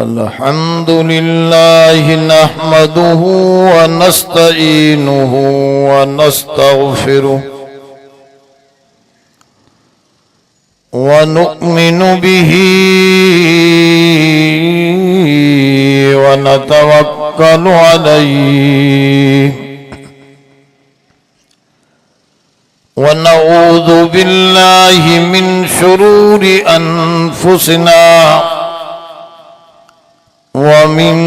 अल्हम्दुलिल्लाह नहमदुहु व नस्तईनुहु व नस्तगफिरुहु व नु'मिनु बिही व नतवक्कलु अलैहि व नऊज़ु बिल्लाहि मिन शुरूरि अनफुसिना वमिन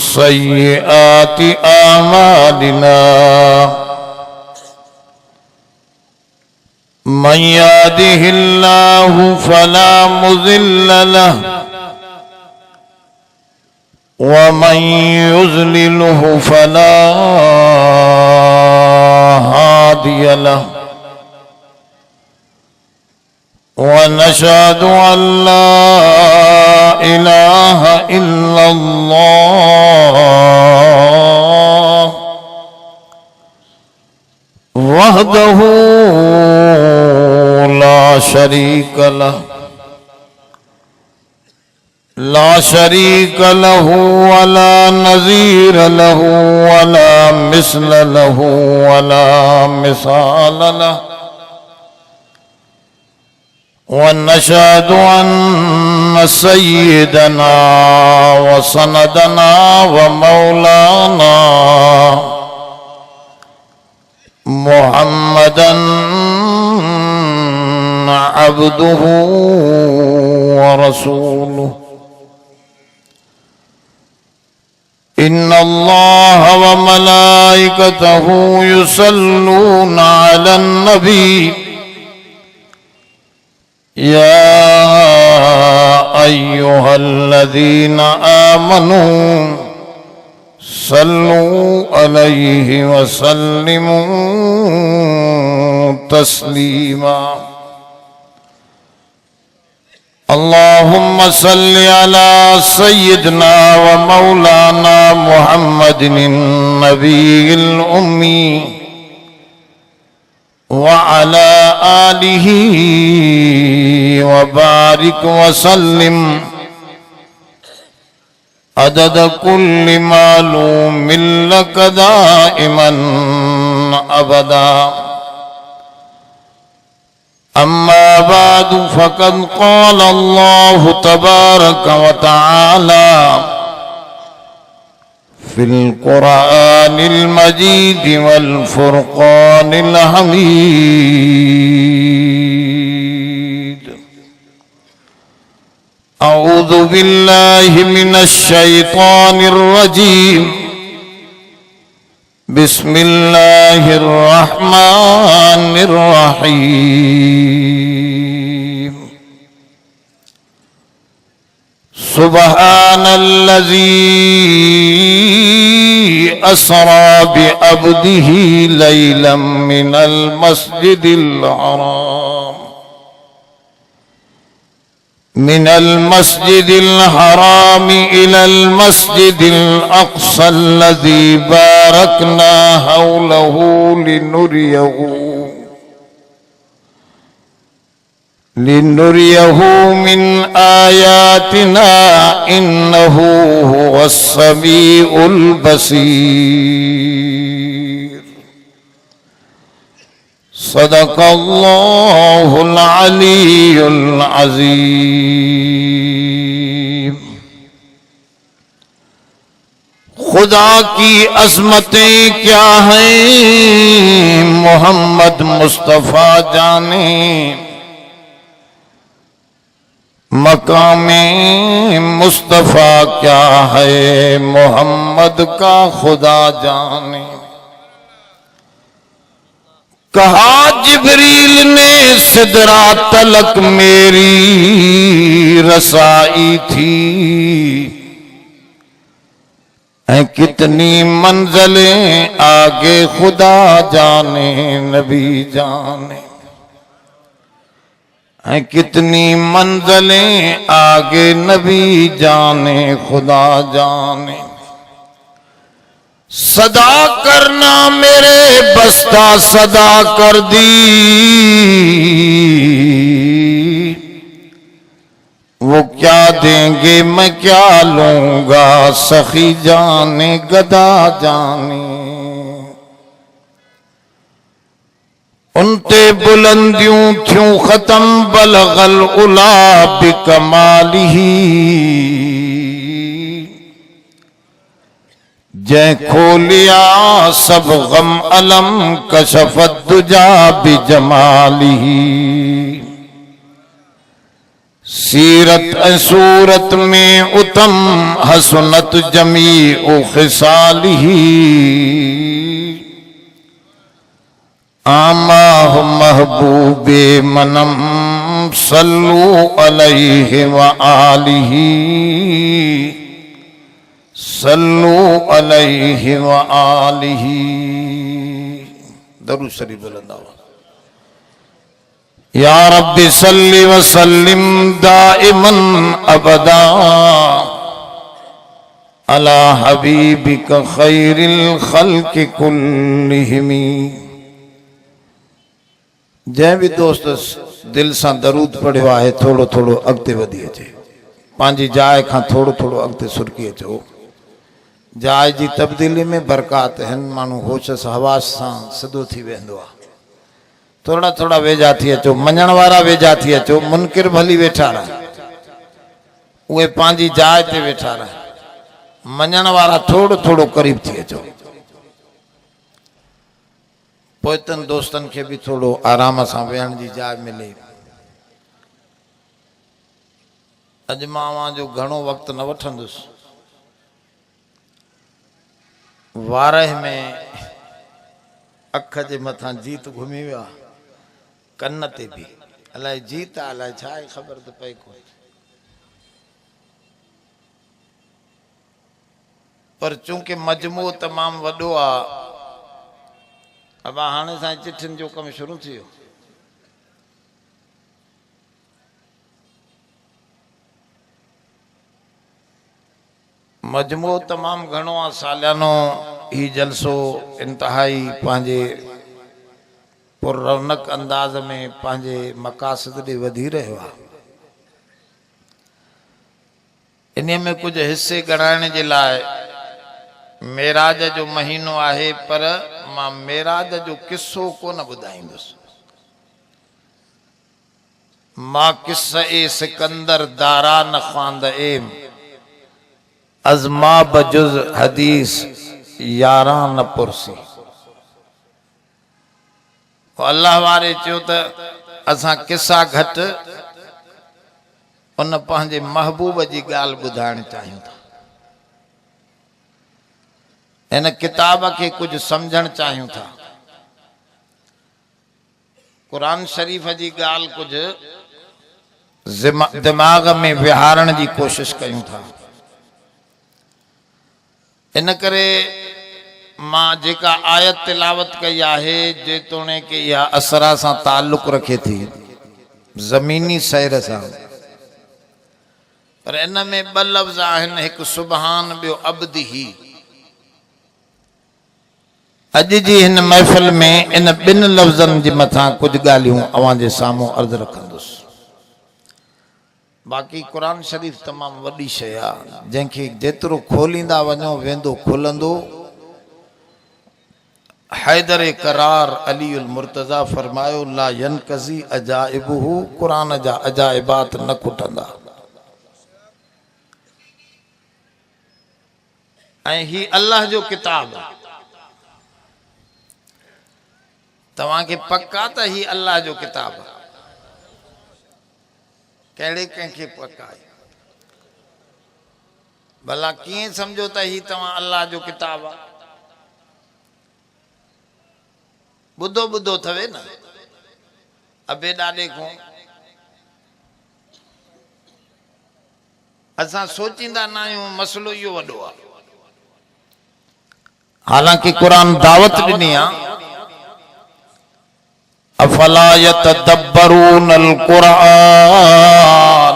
सय्यिआति आमालिना मन यहदिहिल्लाहु फला मुज़िल्ल लहु वमन युज़्लिलहु फला हादिय लहु वनशहदु अल्ला इलाहा इल्लल्लाह वहदहु ला शरीक लहु वला नज़ीर लहु वला मिस्ल लहु वला मिसाल लहु वनशहदु अन्न सय्यदना व सनदना व मौलाना मुहम्मदन अब्दुहु व रसूलुहु इन्नल्लाह व मलाइकतहु युसल्लूना अलन नबी या अय्युहल्लज़ीना आमनू सल्लू अलैहि व सल्लिमू तस्लीमा अल्लाहुम्मा सल्लि अला सय्यिदना व मौलाना मुहम्मदिन नबील उम्मी व अला आलिही व बारिक व सल्लिम अदद कुल्लि मालूमिन लक दाइमन अबदा अम्मा बादु फ़क़द क़ाल अल्लाहु तबारक व तआला फिल क़ुरआनिल मजीद वल फ़ुरक़ानिल हमीद अऊज़ु बिल्लाहि मिनश शैतानिर रजीम बिस्मिल्लाहिर रहमानिर रहीम सुब्हानल्लज़ी अस्रा बिअब्दिही लैलन मिनल मस्जिदिल हराम मिनल मस्जिदिल हराम इलल मस्जिदिल अक़्सल्लज़ी बारकना हौलहु लिनुरियहु मिन आयातिना इन्नहु हुवस्समीउल बसीर सदक़ल्लाहुल अलीयुल अज़ीम। खुदा की अज़मतें क्या हैं मोहम्मद मुस्तफ़ा जाने, मकामे मुस्तफ़ा क्या है मोहम्मद का खुदा जाने। कहा जिब्रील ने सिदरा तलक मेरी रसाई थी, कितनी मंज़िलें आगे खुदा जाने नबी जाने, कितनी मंज़िलें आगे नबी जाने खुदा जाने। सदा करना मेरे बस्ता सदा कर दी, वो क्या देंगे मैं क्या लूंगा, सखी जाने गदा जाने। उनते बुलंदियों थ्यूं खत्म बलगल उला बिकमालिही। जै खोलिया सब गम अलम कशफत दुजा बिजमालिही। सीरत सूरत में उत्तम हसनत जमी ओ खिसालिही। आमा महबूबे मनम सल्लू अलैहि व आलिही, सल्लू अलैहि व आलिही। दरूद शरीफ बुलंद। या रब्बि सल्लि व सल्लिम दाइमन अबदा अला हबीबिका खैरिल खल्क़ि कुल्लिहिम। जै भी दोस्त दिल से दरूद पढ़ियो है थोड़ो थोड़ो अॻिते वधी अचे, पंहिंजी जाइ खां थोड़ो थोड़ो अॻिते सुरकी अचो। जाइ जी तब्दीली में बरक़ात हिन, माण्हू होश सां हवास सां सिधो थी वेंदो आहे। थोड़ा थोड़ा वेझा थी अचो, मञण वारा वेझा थी अचो, मुनकिर भली वेठा रह, उहे पंहिंजी जाइ ते वेठा रह, मञण वारा थोड़ो थोड़ो करीब थी अचो। पोइतनि दोस्तनि खे भी थोड़ो आराम सां वेहण जी जाइ मिले। अॼु मां जो घणो वक़्तु न वठंदुसि। वारह में अख जे मथां जीत घुमी वियो आहे, कन ते भी अलाए जीत अलाए छा आहे, ख़बर त पई कोन। पर चूंकि मजमू तमाम वॾो आहे, अब हाणे सां चिठियुनि जो कमु शुरू थी वियो। मजमू तमाम घणो आहे, सालियानो ही जलसो इंतहाई पंहिंजे पुररौनक अंदाज में पंहिंजे मक़ासिद ॾे वधी रहियो आहे। इन में कुछ हिस्से ॻणाइण जे लाइ मेराज जो महीनो आहे, पर मां मेराज जो किस्सो कोन ॿुधाईंदुसि। मां किस्सा ए सिकंदर दारा न ख़्वांद एम, अज़मा बजुज़ हदीस यारा न पुरसी। अल्लाह वारे चयो त असां किस्सा घटि उन पंहिंजे महबूब जी ॻाल्हि ॿुधाइण चाहियूं था। इन किताब के कुछ समझण चाहियूं था। कुरान शरीफ जी ॻाल्हि कुछ दिमाग में विहारण जी कोशिश कयूं था। इन करे मां जेका आयत तिलावत कई आहे, जेतोणीकि इहा असरा सां ताल्लुक़ रखे थी, ज़मीनी सैर सां, पर इन में ॿ लफ़्ज़ आहिनि, हिकु सुबहान, ॿियो अब्दिही। अॼु जी हिन महफ़िल में इन ॿिनि लफ़्ज़नि जे मथां कुछ ॻाल्हियूं अवां जे साम्हूं अर्ज़ रखंदुसि। बाक़ी कुरान शरीफ तमाम वॾी शइ आहे, जंहिंखे जेतिरो खोलींदा वञो वेंदो खुलंदो। हैदर करार अली उल मुर्तज़ा फरमायो, ला यनकज़ी अजाइबुहु, कुरान जा अजाइबात न खुटंदा। ऐं ही अल्लाह जो किताब आहे। तव्हांखे पक्का त ही अल्लाह जो किताब आहे? कहिड़े कंहिंखे पक्का आहे? भला कीअं समझो त ही तव्हां अल्लाह जो किताब आहे? ॿुधो ॿुधो थवे न, अबे ॾाॾे खां असां सोचींदा न आहियूं मसलो इहो वॾो आहे। हालांकि कुरान दावत ॾिनी आहे, अफला यतदब्बरून अल कुरान।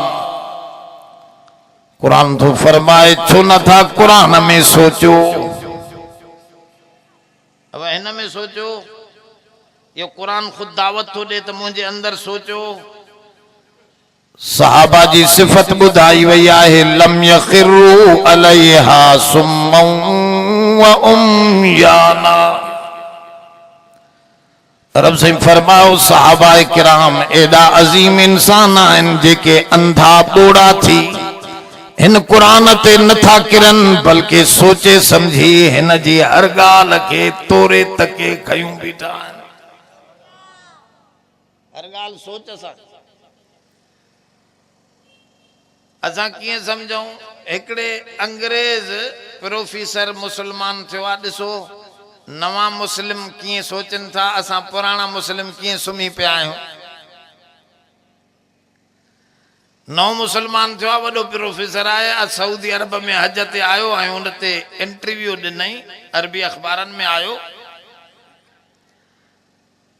कुरान तो फरमाए छो नथा कुरान में सोचो। अब इन में सोचो, ये कुरान खुद दावत तो दे तो मुझे अंदर सोचो। सहाबा जी सिफत बुधाई वही है, लम यखिरू अलैहा सुम्मन व उम्याना। रब से फरमाओ सहाबा किराम एडा अजीम इंसान आहिनि जेके अंधा बोड़ा थी हिन कुरान ते नथा किरन, बल्कि सोचे समझी हिन जी हर गाल के तोरे तके खयूं बीठा आहिनि। हर गाल सोच सा असां कीअं समझूं। हिकिड़े अंग्रेज प्रोफेसर मुसलमान थियो आहे। ॾिसो नवा मुस्लिम कीअं सोचनि था, असां पुराणा मुस्लिम कीअं सुम्ही पिया आहियूं। नओ मुसलमान थियो आहे, वॾो प्रोफेसर आहे, सऊदी अरब में हज ते आयो ऐं हुन ते इंटरव्यू ॾिनई, अरबी अख़बारनि में आयो।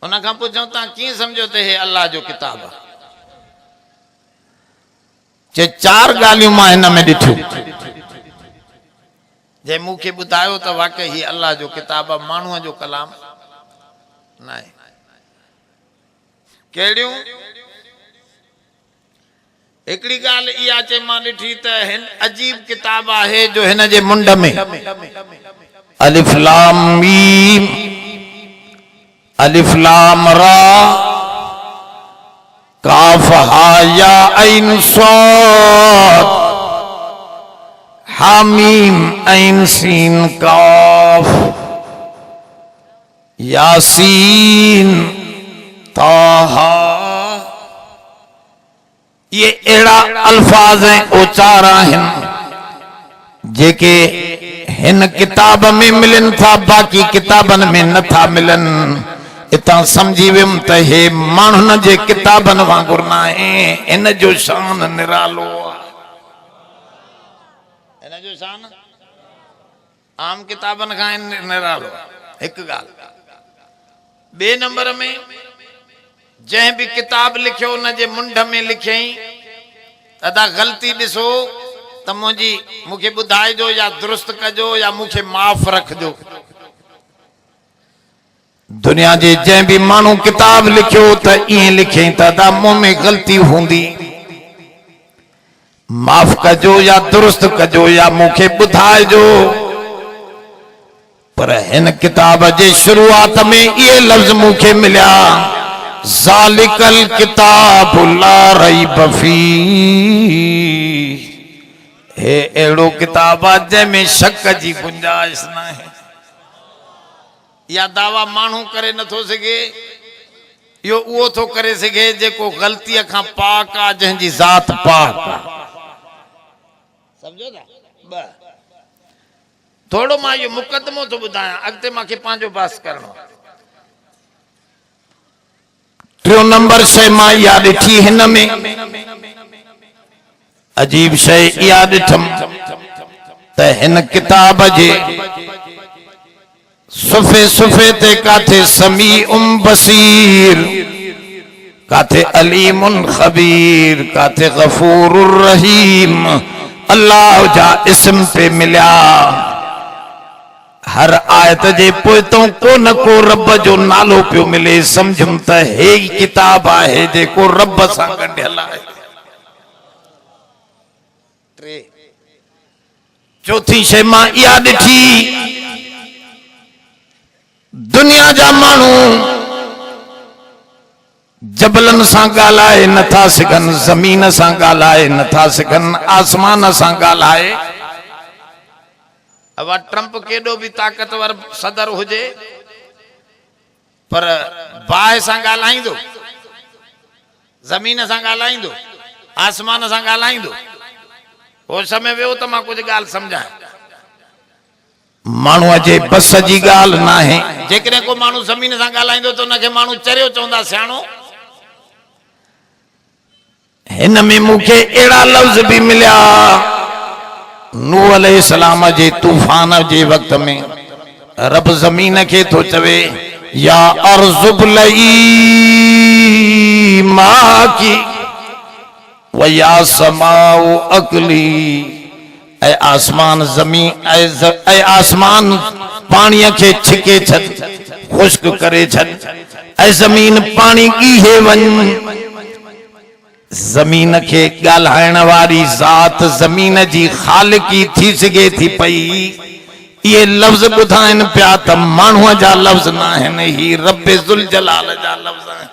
हुन खां पुछूं तव्हां कीअं सम्झो त हे अल्लाह जो किताब आहे? जे चार ॻाल्हियूं मां हिन में ॾिठियूं, जे मूंखे ॿुधायो त वाकई ही अल्लाह जो किताब आहे, माण्हूअ जो कलाम न आहे। कहिड़ियूं? हिकिड़ी ॻाल्हि इहा चई मां ॾिठी त हिन अजीब किताब आहे जो हिन जे मुंड में अलिफ लाम मीम, अलिफ लाम रा, काफ हा या ऐन स्वाद, हामीम ऐन सीन काफ, यासीन ताहा। ये अड़ा अल्फाज उचार आहिनि जेके हिन किताब में मिलन था, बाकी किताबन में नथा मिलन। इतां समझी वियुमि त हे माण्हुनि जे किताबनि वांगुरु न आहे, हिन जो शान निरालो आहे। हिन जो शान आम किताबनि खां निरालो आहे। हिकु ॻाल्हि। ॿिए नंबर में जंहिं भी किताब लिखियो उन जे मुंड में लिखियई अदा ग़लती ॾिसो त मूंखे ॿुधाइजो या दुरुस्त कजो या मूंखे माफ़ रखजो। दुनिया जे जंहिं भी माण्हू किताब लिखियो त ईअं लिखियई त अदा मूं में ग़लती हूंदी, माफ़ कजो या दुरुस्त कजो या मूंखे ॿुधाइजो। पर हिन किताब जे शुरूआत में इहे लफ़्ज़ मूंखे मिलिया, ज़ालिकल किताब ला रैब फी। हे अहिड़ो किताब आहे जंहिंमें शक जी गुंजाइश न आहे। या दावा माण्हू करे नथो सघे, इहो उहो थो करे सघे जेको ग़लतीअ खां पाक आहे, जंहिंजी ज़ात पाक आहे। समझो था? थोड़ो मां इहो मुक़दमो थो ॿुधायां, अॻिते मूंखे पंहिंजो बहस करणो। टियों नंबर शइ मां इहा ॾिठी हिन में, अजीब शइ इहा ॾिठमि त हिन किताब जे सुफ़े सुफ़े ते काथे समीउम बसीर, काथे अलीमुन खबीर, काथे गफूरुर रहीम अल्लाह जा इस्म पे मिलिया। हर आयत जे पोइतों को न को रब जो नालो पियो मिले। समझम त हे किताब आहे जेको रब सां गंढियल आहे। चौथी शइ मां इहा ॾिठी, दुनिया जा माण्हू जबलन सां ॻाल्हाए नथा सघनि, ज़मीन सां ॻाल्हाए नथा सघनि, आसमान सां ॻाल्हाए। अब ट्रंप केॾो भी ताक़तवर सदर हुजे पर बाहि सां ॻाल्हाईंदो, ज़मीन सां ॻाल्हाईंदो, आसमान सां ॻाल्हाईंदो। हो समय वियो त मां कुझु ॻाल्हि सम्झायां। माण्हूअ जे बस जी ॻाल्हि न आहे। जेकॾहिं को माण्हू ज़मीन सां ॻाल्हाईंदो त हुनखे माण्हू चरियो चवंदा, सियाणो। हिन में मूंखे अहिड़ा लफ़्ज़ भी मिलिया, नूह अलैहिस्सलाम जे तूफान जे वक़्त में रब ज़मीन खे थो चवे, या अर्ज़ुब लई माकी व या समाउ अकली। ऐ आसमान ज़मीन, ऐ आसमान पाणीअ खे छिके छॾ, खुश्क करे छॾ। ऐ ज़मीन पाणी ॻीहे वञ। जमीन के गाल्हाइण वारी ज़ात जमीन जी खालिकी थी सके थी पई ये लफ्ज बुधाइन पिया त मानूअ जा लफ्ज ना आहिनि ही रब्बे जुल जलाल जा लफ्ज आहिनि।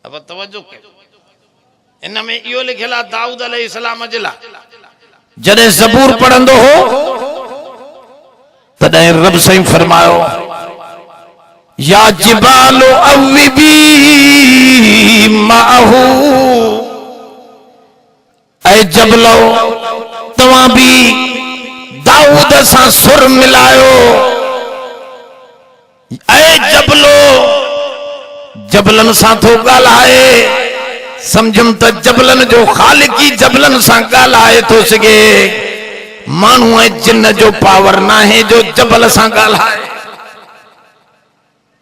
अब तवज्जो कयो इन में इहो लिखियल आहे दाऊद अलैहिस्सलाम जे लाइ जॾहिं ज़बूर पढ़ंदो हो तॾहिं रब साईं फरमायो या जिबालो अव्विबी माहू ऐ जबलो तवां भी दाऊद सां सुर मिलायो। ऐ जबलो जबलन सां थो ॻाल्हाए समझम त जबलन जो खालिकी जबलन सां ॻाल्हाए थो सघे माण्हू ऐं जिन जो पावर ना है जो जबल सां ॻाल्हाए।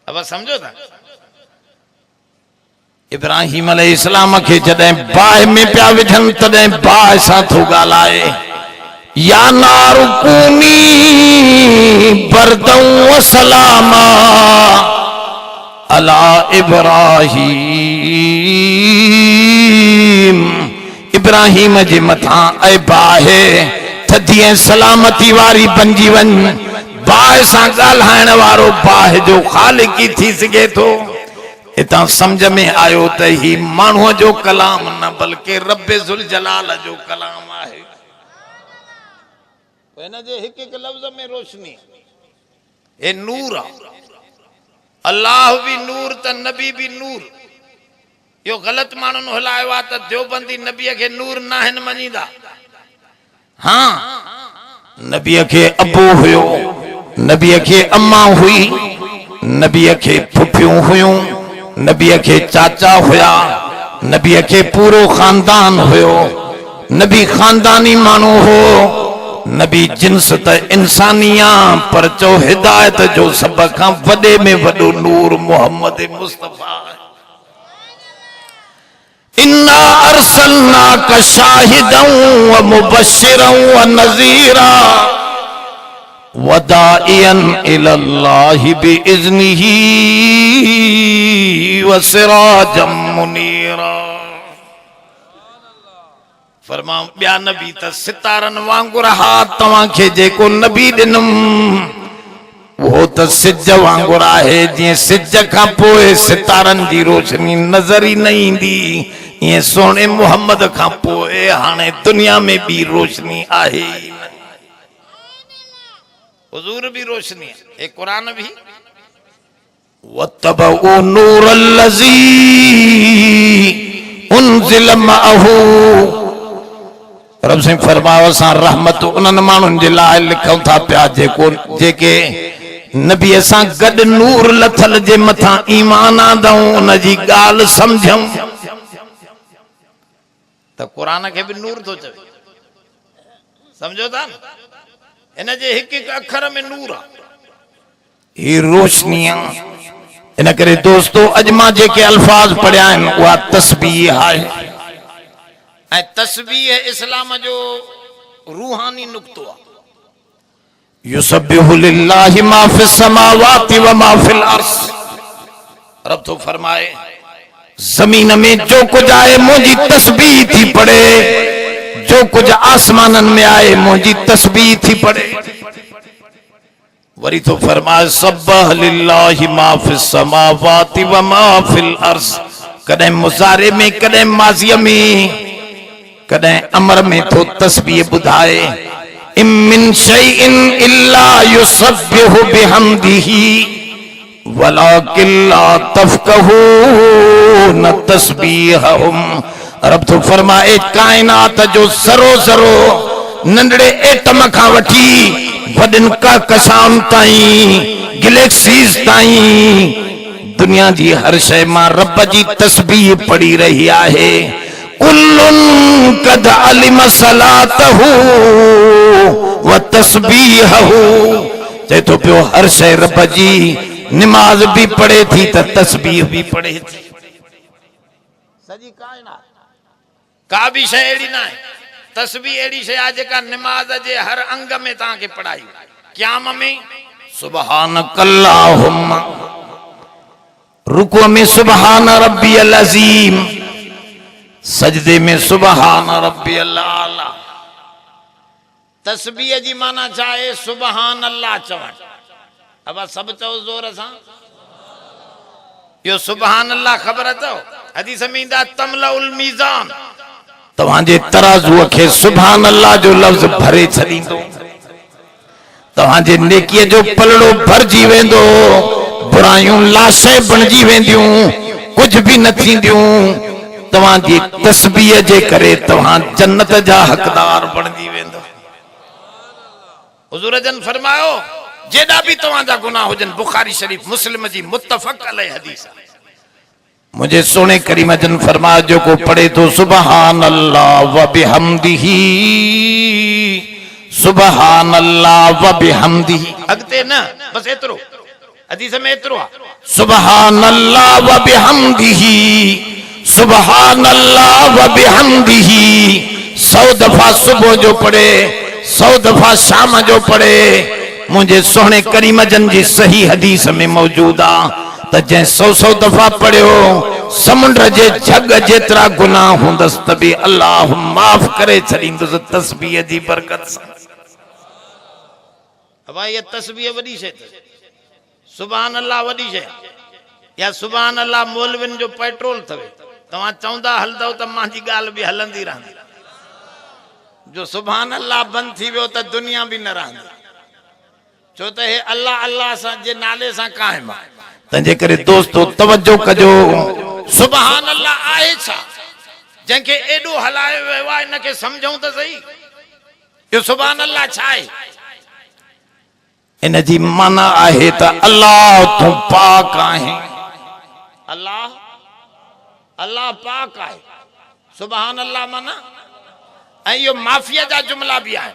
अब समझो था इब्राहिम अलैहिस्सलाम के जॾहिं बाहि में पिया विझनि तॾहिं बाहि सां थो ॻाल्हाए या नारु कूनी बरदं व सलामा अला इब्राहिम इब्राहिम जे मथां ऐ बाहि थधी ऐं सलामती वारी बणिजी वञ। बाहि सां ॻाल्हाइण वारो बाहि जो खालिकी थी सघे थो। इतां समझ में आयो त ही माण्हूअ जो कलाम न बल्कि रब्बे ज़ुल जलाल जो कलाम आहे। हिन जे हिक हिक लफ्ज़ में रोशनी ए नूर आहे। अल्लाह भी नूर त नबी भी नूर। यो गलत माण्हुनि हलायो आहे त देवबंदी नबीअ खे नूर न आहिनि मञीदा। हाँ नबीअ खे अबू हुयो नबीअ खे अम्मा हुई नबीअ खे फुफियूं हुयूं नबीअ खे चाचा हुया नबीअ खे पूरो खानदान हुयो। नबी खानदानी माण्हू हो नबी जिन्स त इंसानिया पर चो हिदायत जो सब खां वॾे में वॾो नूर मोहम्मद मुस्तफा। इन्ना अरसलनाका शाहिदन व मुबश्शिरन व नज़ीरा वदाइयन इलल्लाहि बिइज़्निही व सिराजम मुनीरा। फरमाऊं ॿिया नबी त सितारनि वांगुरु हा तव्हांखे जेको नबी ॾिनुम वो त सिज वांगुरु आहे। जीअं सिज खां पोइ सितारनि जी रोशनी नज़र ई न ईंदी ईअं सोने मोहम्मद खां पोइ हाणे दुनिया में भी रोशनी आहे। हुजूर भी रोशनी है ए कुरान भी वतबउ नूरल्लज़ी उनज़िल मअहू। रब साईं फरमायो असां रहमत उन्हनि माण्हुनि जे लाइ लिखूं था पिया जेके नबीअ सां गॾु नूर लथल जे मथां ईमान आंदऊं उन जी ॻाल्हि समझूं त क़ुरान खे भी नूर थो चवे। समझो था इन जे हिक हिक अखर में नूर आहे ही रोशनी आहे। इन करे दोस्तों अॼु मां जेके अल्फाज पढ़िया आहिनि उहा तस्बीह आहे ऐं तस्बीह इस्लाम जो रूहानी नुक्तो आहे। युसब्बिहु लिल्लाहि मा फिस समावाति व मा फिल अर्ज़। रब तो फरमाए जमीन में जो कुछ आए मुझी तस्बीह थी पड़े जो कुछ आसमानन में आए मुझी तस्बीह थी पड़े। वरी तो फरमाए सब्बह लिल्लाहि मा फिस समावाति व मा फिल अर्ज़। कदे मुज़ारे में कदे माज़ी में कदे अमर में तो तस्बीह बुधाए इम मिन शैइन इल्ला युसब्बिहु बिहम्दिही वलाकिन ला तफ़क़हून तस्बीहहुम। रब तो फरमाए कायनात जो सरो सरो नंढड़े एटम खां वठी वॾनि कहकशाउनि ताईं गैलेक्सीज़ ताईं दुनिया जी हर शइ मां रब जी तस्बीह पढ़ी रही आहे। कुल्लुन कद अलिम सलातहू व तस्बीहहू। चए तो पियो हर शइ रब जी नमाज भी पढ़े थी त तस्बीह भी पढ़े थी। सजी कायनात का भी शइ अहिड़ी न आहे तस्बीह अहिड़ी शइ आहे जेका नमाज जे हर अंग में तव्हांखे पढ़ाई। क़याम में सुबहानक अल्लाहुम्मा रुकू में सुबहान रब्बियल अज़ीम, सजदे में सुबहान रब्बियल आला। तस्बीह जी माना चाहे सुबहान अल्लाह चवण। अब सब चओ जोर सां, यो सुबहान अल्लाह ख़बर अथव? हदीस में ईंदा तमलउल मीज़ान, तव्हांजे तराज़ूअ खे सुबहान अल्लाह जो लफ़्ज़ भरे छॾींदो। तव्हांजे नेकीअ जो पलड़ो भरजी वेंदो, बुरायूं लाशें बणजी वेंदियूं, कुछ भी न थींदियूं। तव्हांजी तस्बीह जे करे तव्हां जन्नत जा हक़दार बणजी वेंदो। हुज़ूर जन फरमायो जेड़ा भी तव्हांजा गुनाह हुजन, बुखारी शरीफ मुस्लिम जी मुत्तफ़क़ अलैहि हदीस। मुझे सोने करीम जन फरमाया जो को पढ़े तो सुबहान अल्लाह व बिहम्दिही, सुबहान अल्लाह व बिहम्दिही। अगते न बस एतरो हदीस में एतरो सुबहान अल्लाह व बिहम्दिही, सुबहान अल्लाह व बिहम्दिही। 100 दफा सुबह जो पढ़े, 100 दफा शाम जो पढ़े। मुझे सोने करीम जन जी सही हदीस में मौजूद आ त जै 100 दफा पढ़ियो समुंड जे जग जेतरा गुनाह हुंदस त भी अल्लाह माफ करे छड़ींदुस तस्बीह जी बरकत सां। अब ये तस्बीह वडी शे, सुभान अल्लाह वडी शे, या सुभान अल्लाह मौलविन जो पेट्रोल थवे। तवा चौंदा हलदो त मांजी गाल भी हलंदी रहंदी। जो सुभान अल्लाह बंद थी वियो त दुनिया भी न रहंदी। छो त हे अल्लाह अल्लाह सा जे नाले सा कायम आहे। तंजे करे दोस्तों तवज्जो कजो, सुभान अल्लाह आहे छा? जंहिंखे एडो हलायो वियो आहे इनखे समझूं त सही, यो सुभान अल्लाह छा आहे? इन जी माना आहे त अल्लाह तू पाक आहे। अल्लाह अल्लाह पाक आहे। सुभान अल्लाह माना ऐं यो माफिया जा जुमला भी आहे।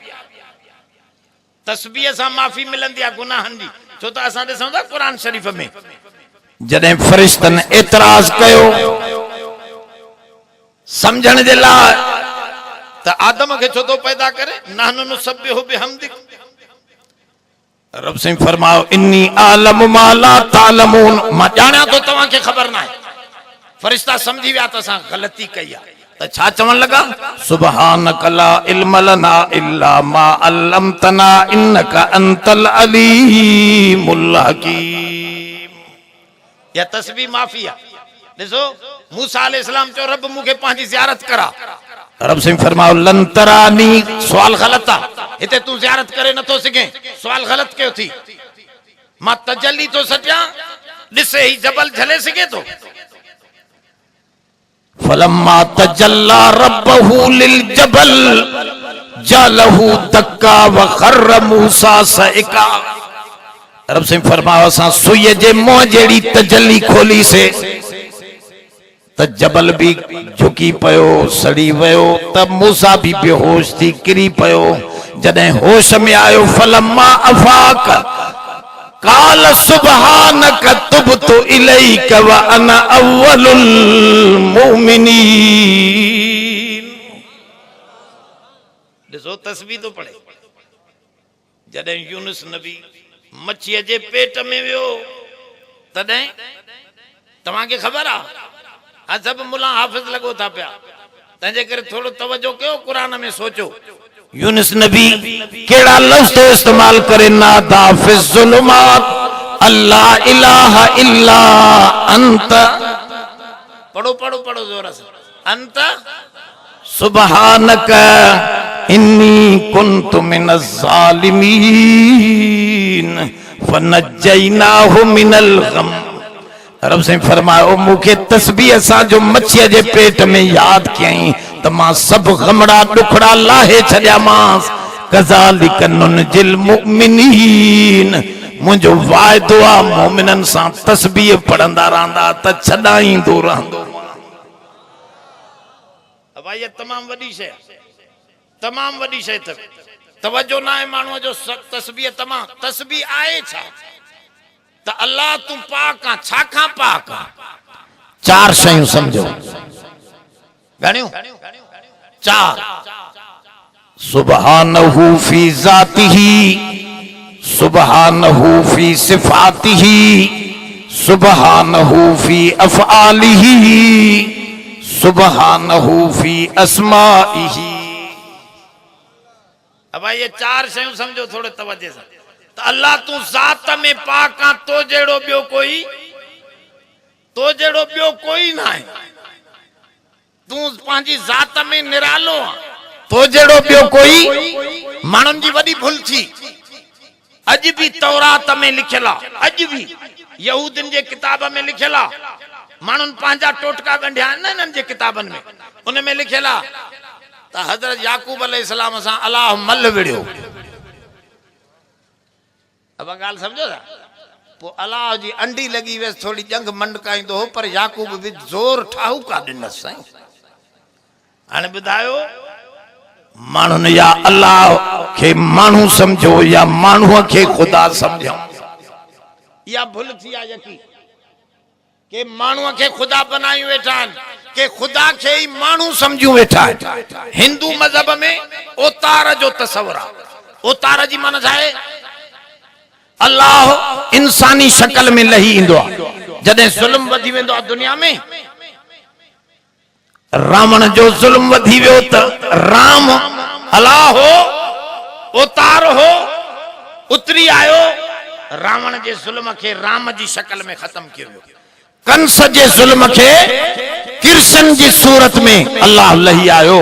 तस्बीह सां माफी मिलंदी आहे गुनाहनि जी। छो त असां ॾिसूं था कुरान शरीफ में जॾहिं फरिश्तनि एतराज़ कयो समझण जे लाइ त आदम खे छो थो पैदा करे, नहनु नुसब्बिहु बिहम्दिक। रब से फरमायो इन्नी आलम मा ला तालमून, मां ॼाणियां थो तव्हांखे ख़बर न आहे। फरिश्ता समझी विया त असां ग़लती कई आहे त छा चवण लगा? सुबहानक ला इल्म लना इल्ला मा अल्लमतना इन्नका अंतल अलीमुल हकीम। या तस्बीह माफी आहे। ॾिसो मूसा अलैहिस्सलाम चयो रब मूंखे पंहिंजी ज़ियारत करा। रब से फरमायो लन तरानी, सवाल ग़लत आहे। हिते तू ज़ियारत करे नथो सघे, सवाल ग़लत कयो थी। मां तजल्ली तो सटिया, ॾिसे ही जबल झले सघे थो। फलम्मा तजल्ला रब्बहु लिल जबल जलहु दक्का व खर्र मूसा सइका। रब से फरमायो असां सुई जे मुंह जेड़ी तजल्ली खोली से त जबल भी झुकी पयो, सड़ी वयो, त मूसा भी बेहोश थी किरी पयो। जॾहिं होश में आयो फलम्मा अफाक काल सुबहानक तुबतु इलैक व अना अव्वलुल मुमिनीन। ॾिसो तस्बीह तो पढ़े। जॾहिं यूनुस नबी मच्छीअ जे पेट में वियो तॾहिं तव्हांखे ख़बर आहे अजब मुला हाफ़िज़ लगो था पिया। तंहिंजे करे थोड़ो तवज्जो कयो, कुरान में सोचो यूनुस नबी केड़ा लफ्ज़ तो इस्तेमाल करे, नादा फिज़ ज़ुलुमात अल्ला इलाहा इल्ला अंत। पढ़ो पढ़ो पढ़ो जोर से, अंत सुबहानक इन्नी कुन्तु मिनज़ ज़ालिमीन फनज्जयनाहु मिनल गम। रब से फरमायो मुखे तस्बीह सा जो मच्छीअ जे पेट में याद कयई त मां सब गमड़ा दुखड़ा लाहे छड्या मांस। कज़ालिक नुनजिल मुमिनीन, मुंजो वायदो आ मोमिनन सा तस्बीह पढ़ंदा रहंदा त छडाईंदो रहंदो। अब ये तमाम वडी शय, तमाम वडी शय तवज्जो ना है मानू जो तस्बीह तमाम तस्बीह आए छा त अल्लाह तू पाक आ, छा खां पाक आ? 4 शयूं समझो, गणियो 4। सुबहानहु फी ज़ातिही, सुबहानहु फी सिफातिही, सुबहानहू फी अफ़आलिही सुबहानहू फी अस्माइही। अब ये चार शयूं समझो थोड़े तवज्जो से। तो अल्लाह तू ज़ात में पाक आ, तो जेड़ो ॿियो कोई ना है। तू पंहिंजी ज़ात में निरालो आ, तो जेड़ो ॿियो कोई। माण्हुनि जी वॾी भुल थी। अज भी तौरात में लिखियल आ, अज भी यहूदिन जे किताब में लिखियल आ। माण्हुनि पंहिंजा टोटका गंढिया आहिनि न इन्हनि जे किताबनि में। उन में लिखियल आ त हज़रत याकूब अलैहिस्सलाम सां अलाह मल विड़ियो। अब ॻाल्हि सम्झो था। पोइ अलाह जी अंडी लगी वयसि, थोड़ी जंग मंडकाईंदो हो, पर याकूब बि ज़ोर ठाहू का ॾिनसि साईं। हाणे ॿुधायो, माण्हुनि या अल्लाह खे माण्हू समझो या माण्हूअ खे ख़ुदा समझो। इहा भुल थी आहे यकी के माण्हूअ खे ख़ुदा बनायूं वेठा आहिनि, के ख़ुदा खे ई माण्हू समझूं वेठा आहिनि। हिंदू मज़हब में ओतार जो तस्वर आहे। ओतार जी माना छा आहे? अल्लाह इंसानी शक्ल में लही ईंदो आहे। जॾहिं ज़ुल्म वधी वेंदो आहे दुनिया में, रावण जो ज़ुल्म वधी वियो त राम अल्लाह हो, ओतार हो, उतरी आयो, रावण जे ज़ुल्म खे राम जी शक्ल में ख़त्म कयो वियो। कंस जे ज़ुल्म खे कृष्ण जी सूरत में अल्लाह लही आयो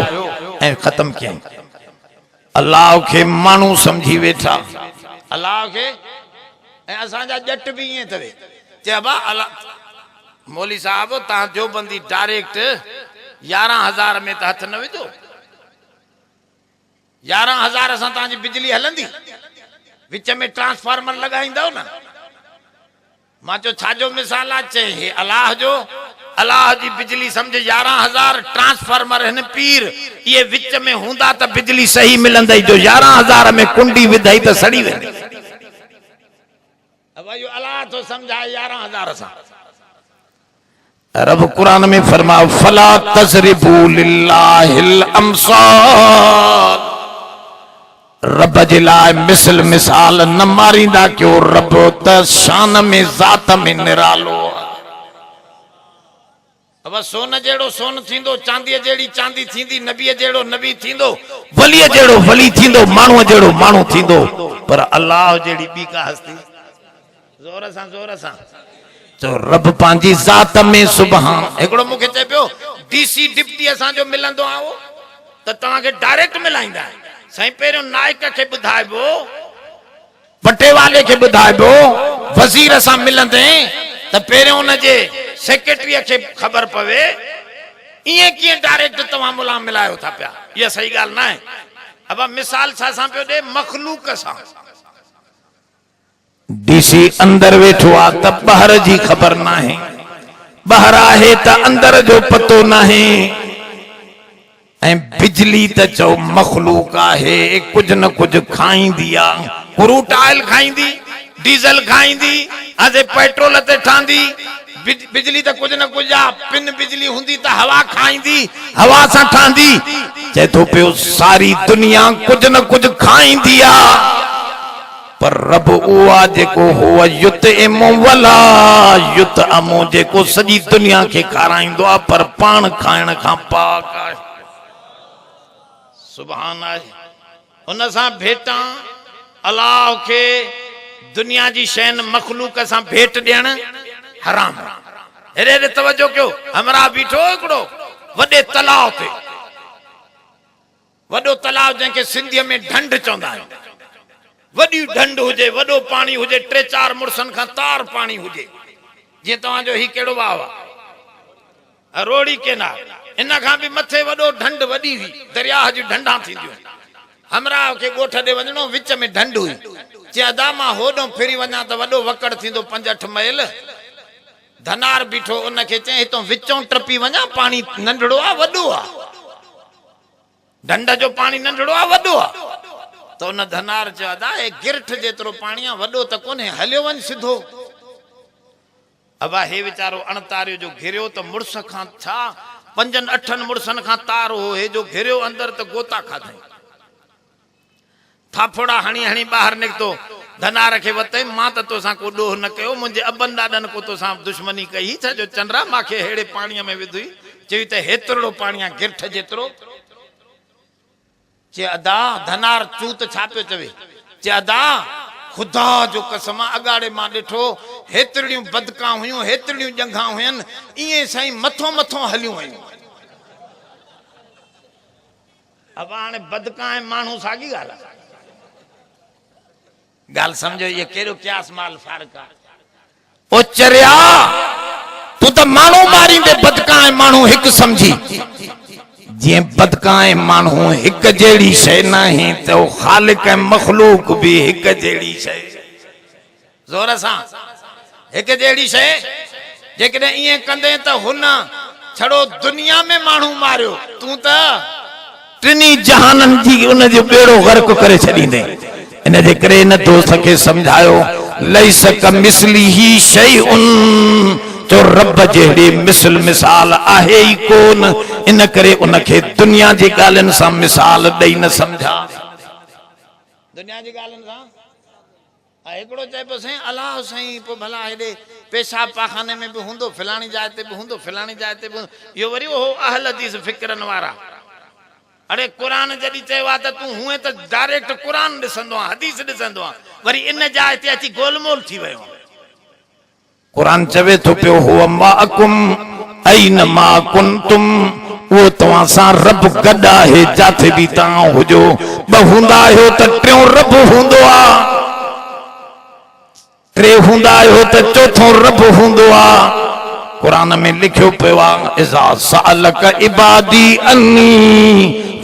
ऐं ख़त्म कयईं। अल्लाह खे माण्हू समझी वेठा। अल्लाह खे ऐं असांजा जट बि ईअं अथव। चइबा अल्लाह मौली साहब तव्हां जो बंदी डायरेक्ट 11,000 में त हथ न विझो। 11,000 सां तव्हांजी बिजली हलंदी? विच में ट्रांसफार्मर लॻाईंदव न? मां चयो छाजो मिसाल आहे? चए हे अल्लाह जो, अल्लाह जी बिजली समझ 11,000 ट्रांसफार्मर हिन पीर ये विच में हूंदा त बिजली सही मिलंदई। जो 11,000 में कुंडी विधई त सड़ी वेंदी। अब यो अल्लाह तो समझाए 11,000 सां। रब कुरान में फरमाओ फला तज़रिबू लिल्लाहिल अमसाल। रब जे लाइ मिसल मिसाल न मारींदा क्यों। रब त शान में ज़ात में निरालो। अब सोन जेड़ो सोन थींदो, चांदी जेड़ी चांदी थींदी, नबी जेड़ो नबी थींदो, वली जेड़ो वली थींदो, माण्हू जेड़ो माण्हू थींदो। पर अल्लाह जेड़ी ॿी का हस्ती जोर सां तो रब पंहिंजी ज़ात में सुभान। हिकिड़ो मूंखे चए पियो डीसी डिप्टी असांजो मिलंदो आहे त तव्हांखे डायरेक्ट मिलाईंदा आहिनि। साईं पहिरियों नायक खे ॿुधाइबो, पटेवाले खे ॿुधाइबो, वज़ीर सां मिलंदे त पहिरियों हुनजे सेक्रेटरीअ खे ख़बर पवे। ईअं कीअं डायरेक्ट तव्हां मुला मिलायो था पिया? इहा सही ॻाल्हि न आहे। अब मिसाल छा सां पियो ॾे? मखलूक सां। डीसी अंदर वेठो आ त ॿाहिरि जी ख़बर नाहे, ॿाहिरि आहे त अंदर जो पतो नाहे। ऐं बिजली त चओ मखलूक आहे, कुछ न कुछ खाईंदी आहे। क्रूड ऑयल खाईंदी, डीजल खाईंदी, अजे पेट्रोल ते ठहंदी। बिजली त कुछ न कुछ आ। पिन बिजली हुंदी त हवा खाईंदी, हवा सां ठहंदी। चए थो पियो सारी दुनिया कुछ न कुछ खाईंदी आहे। पर रब उहा जेको हुआ युतइमु वला युतअमु, जेको सॼी दुनिया खे खाराईंदो आहे पर पाण खाइण खां पाक आहे। सुभान आहे। उन सां भेटा अल्लाह खे दुनिया जी शयुनि मखलूक सां भेट ॾियण हराम। हेरे तवजो कयो। हमरा बीठो हिकिड़ो वॾे तलाव ते, वॾो तलाव जंहिंखे सिंधीअ में ढंढ चवंदा आहिनि। वॾी ढंढ हुजे, वॾो पाणी हुजे, 3-4 मुड़सनि खां तार पाणी हुजे। जीअं तव्हांजो ही कहिड़ो वाह आहे रोड़ी केनार, इन खां बि मथे वॾो ढंढ वॾी हुई, दरिया जी ढंढा थींदियूं। हमरा खे ॻोठ ॾे वञणो, विच में ढंढ हुई। चए अदा मां होॾो फिरी वञा त वॾो वकड़ थींदो 5-8 मैल। धनार बीठो, उनखे चए हितां विचों टपी वञा, पाणी नंढड़ो आहे वॾो आहे? ढंढ जो पाणी नंढड़ो आहे वॾो आहे? तो उन धनार चयो अदा हे गिरठ जेतिरो पाणी आहे, वॾो त कोन्हे, हलियो वञ सिधो। अब हे वीचारो अणतारियो जो घिरियो त मुड़स खां छा 5-8 मुड़सनि खां तार हो, हे जो घिरियो अंदर त गोता खाधई। थाफड़ा हणी हणी ॿाहिरि निकितो। धनार खे वते मां त तोसां को ॾोह न कयो मुंहिंजे अबन ॾाॾनि को तोसां दुश्मनी कई छा जो चंद्रा मांखे हेड़े पाणीअ में विधुई चई त हेतिरो पाणी आहे गिरठ जेतिरो चे अदा धनार चूत छा पियो चवे चे अदा खुदा जो कसम अगाड़े मां ॾिठो हेतिरियूं बदका हुयूं हेतिरियूं जंघा हुयनि ईअं साईं मथो मथो हलियूं वयूं अब हाणे बदका ऐं माण्हू साॻी ॻाल्हि आहे गाल समझो ये केड़ो क्यास माल फर्क आ ओ चरिया तू तो मानू मारी दे बदकाए मानू हिक समझी जे बदकाए मानू हिक जेड़ी शय नहीं तो खालिक मखलूक भी हिक जेड़ी शय जोर सा हिक जेड़ी शय जेकॾहिं इए कंदे त हुन छड़ो दुनिया में मानू मारियो तू त टिनी जहानन जी उन जो बेड़ो गर्क करे छडींदे इन जे करे न दोस्त के समझायो लैस कमिस्ली ही शैउन जो रब जेड़ी मिसल मिसाल आहे ही कोन इन करे उन के दुनिया जी गालन सा मिसाल दई न समझा दुनिया जी गालन सा एकड़ो चए पो सही अल्लाह सही पो भला हेडे पेशाब पाखाने में भी हुंदो फलानी जाय ते भी हुंदो फलानी जाय ते भी यो वरी ओ अहल हदीस फिक्रन वारा अरे कुरान जदी चवा त तू हुए त डायरेक्ट कुरान दिसंदो हदीस दिसंदो वरी इन जाय ते अची गोलमोल थी वयो कुरान चवे तो पियो हुवा माकुम ऐन मा कुंतुम वो तवा सा रब गदा है जाथे भी ता हुजो ब हुंदा हो त ट्रियो रब हुंदो आ ट्रे हुंदा हो त चौथो रब हुंदो आ कुरान में लिखियो पियो इज़ा सअलक इबादी अन्नी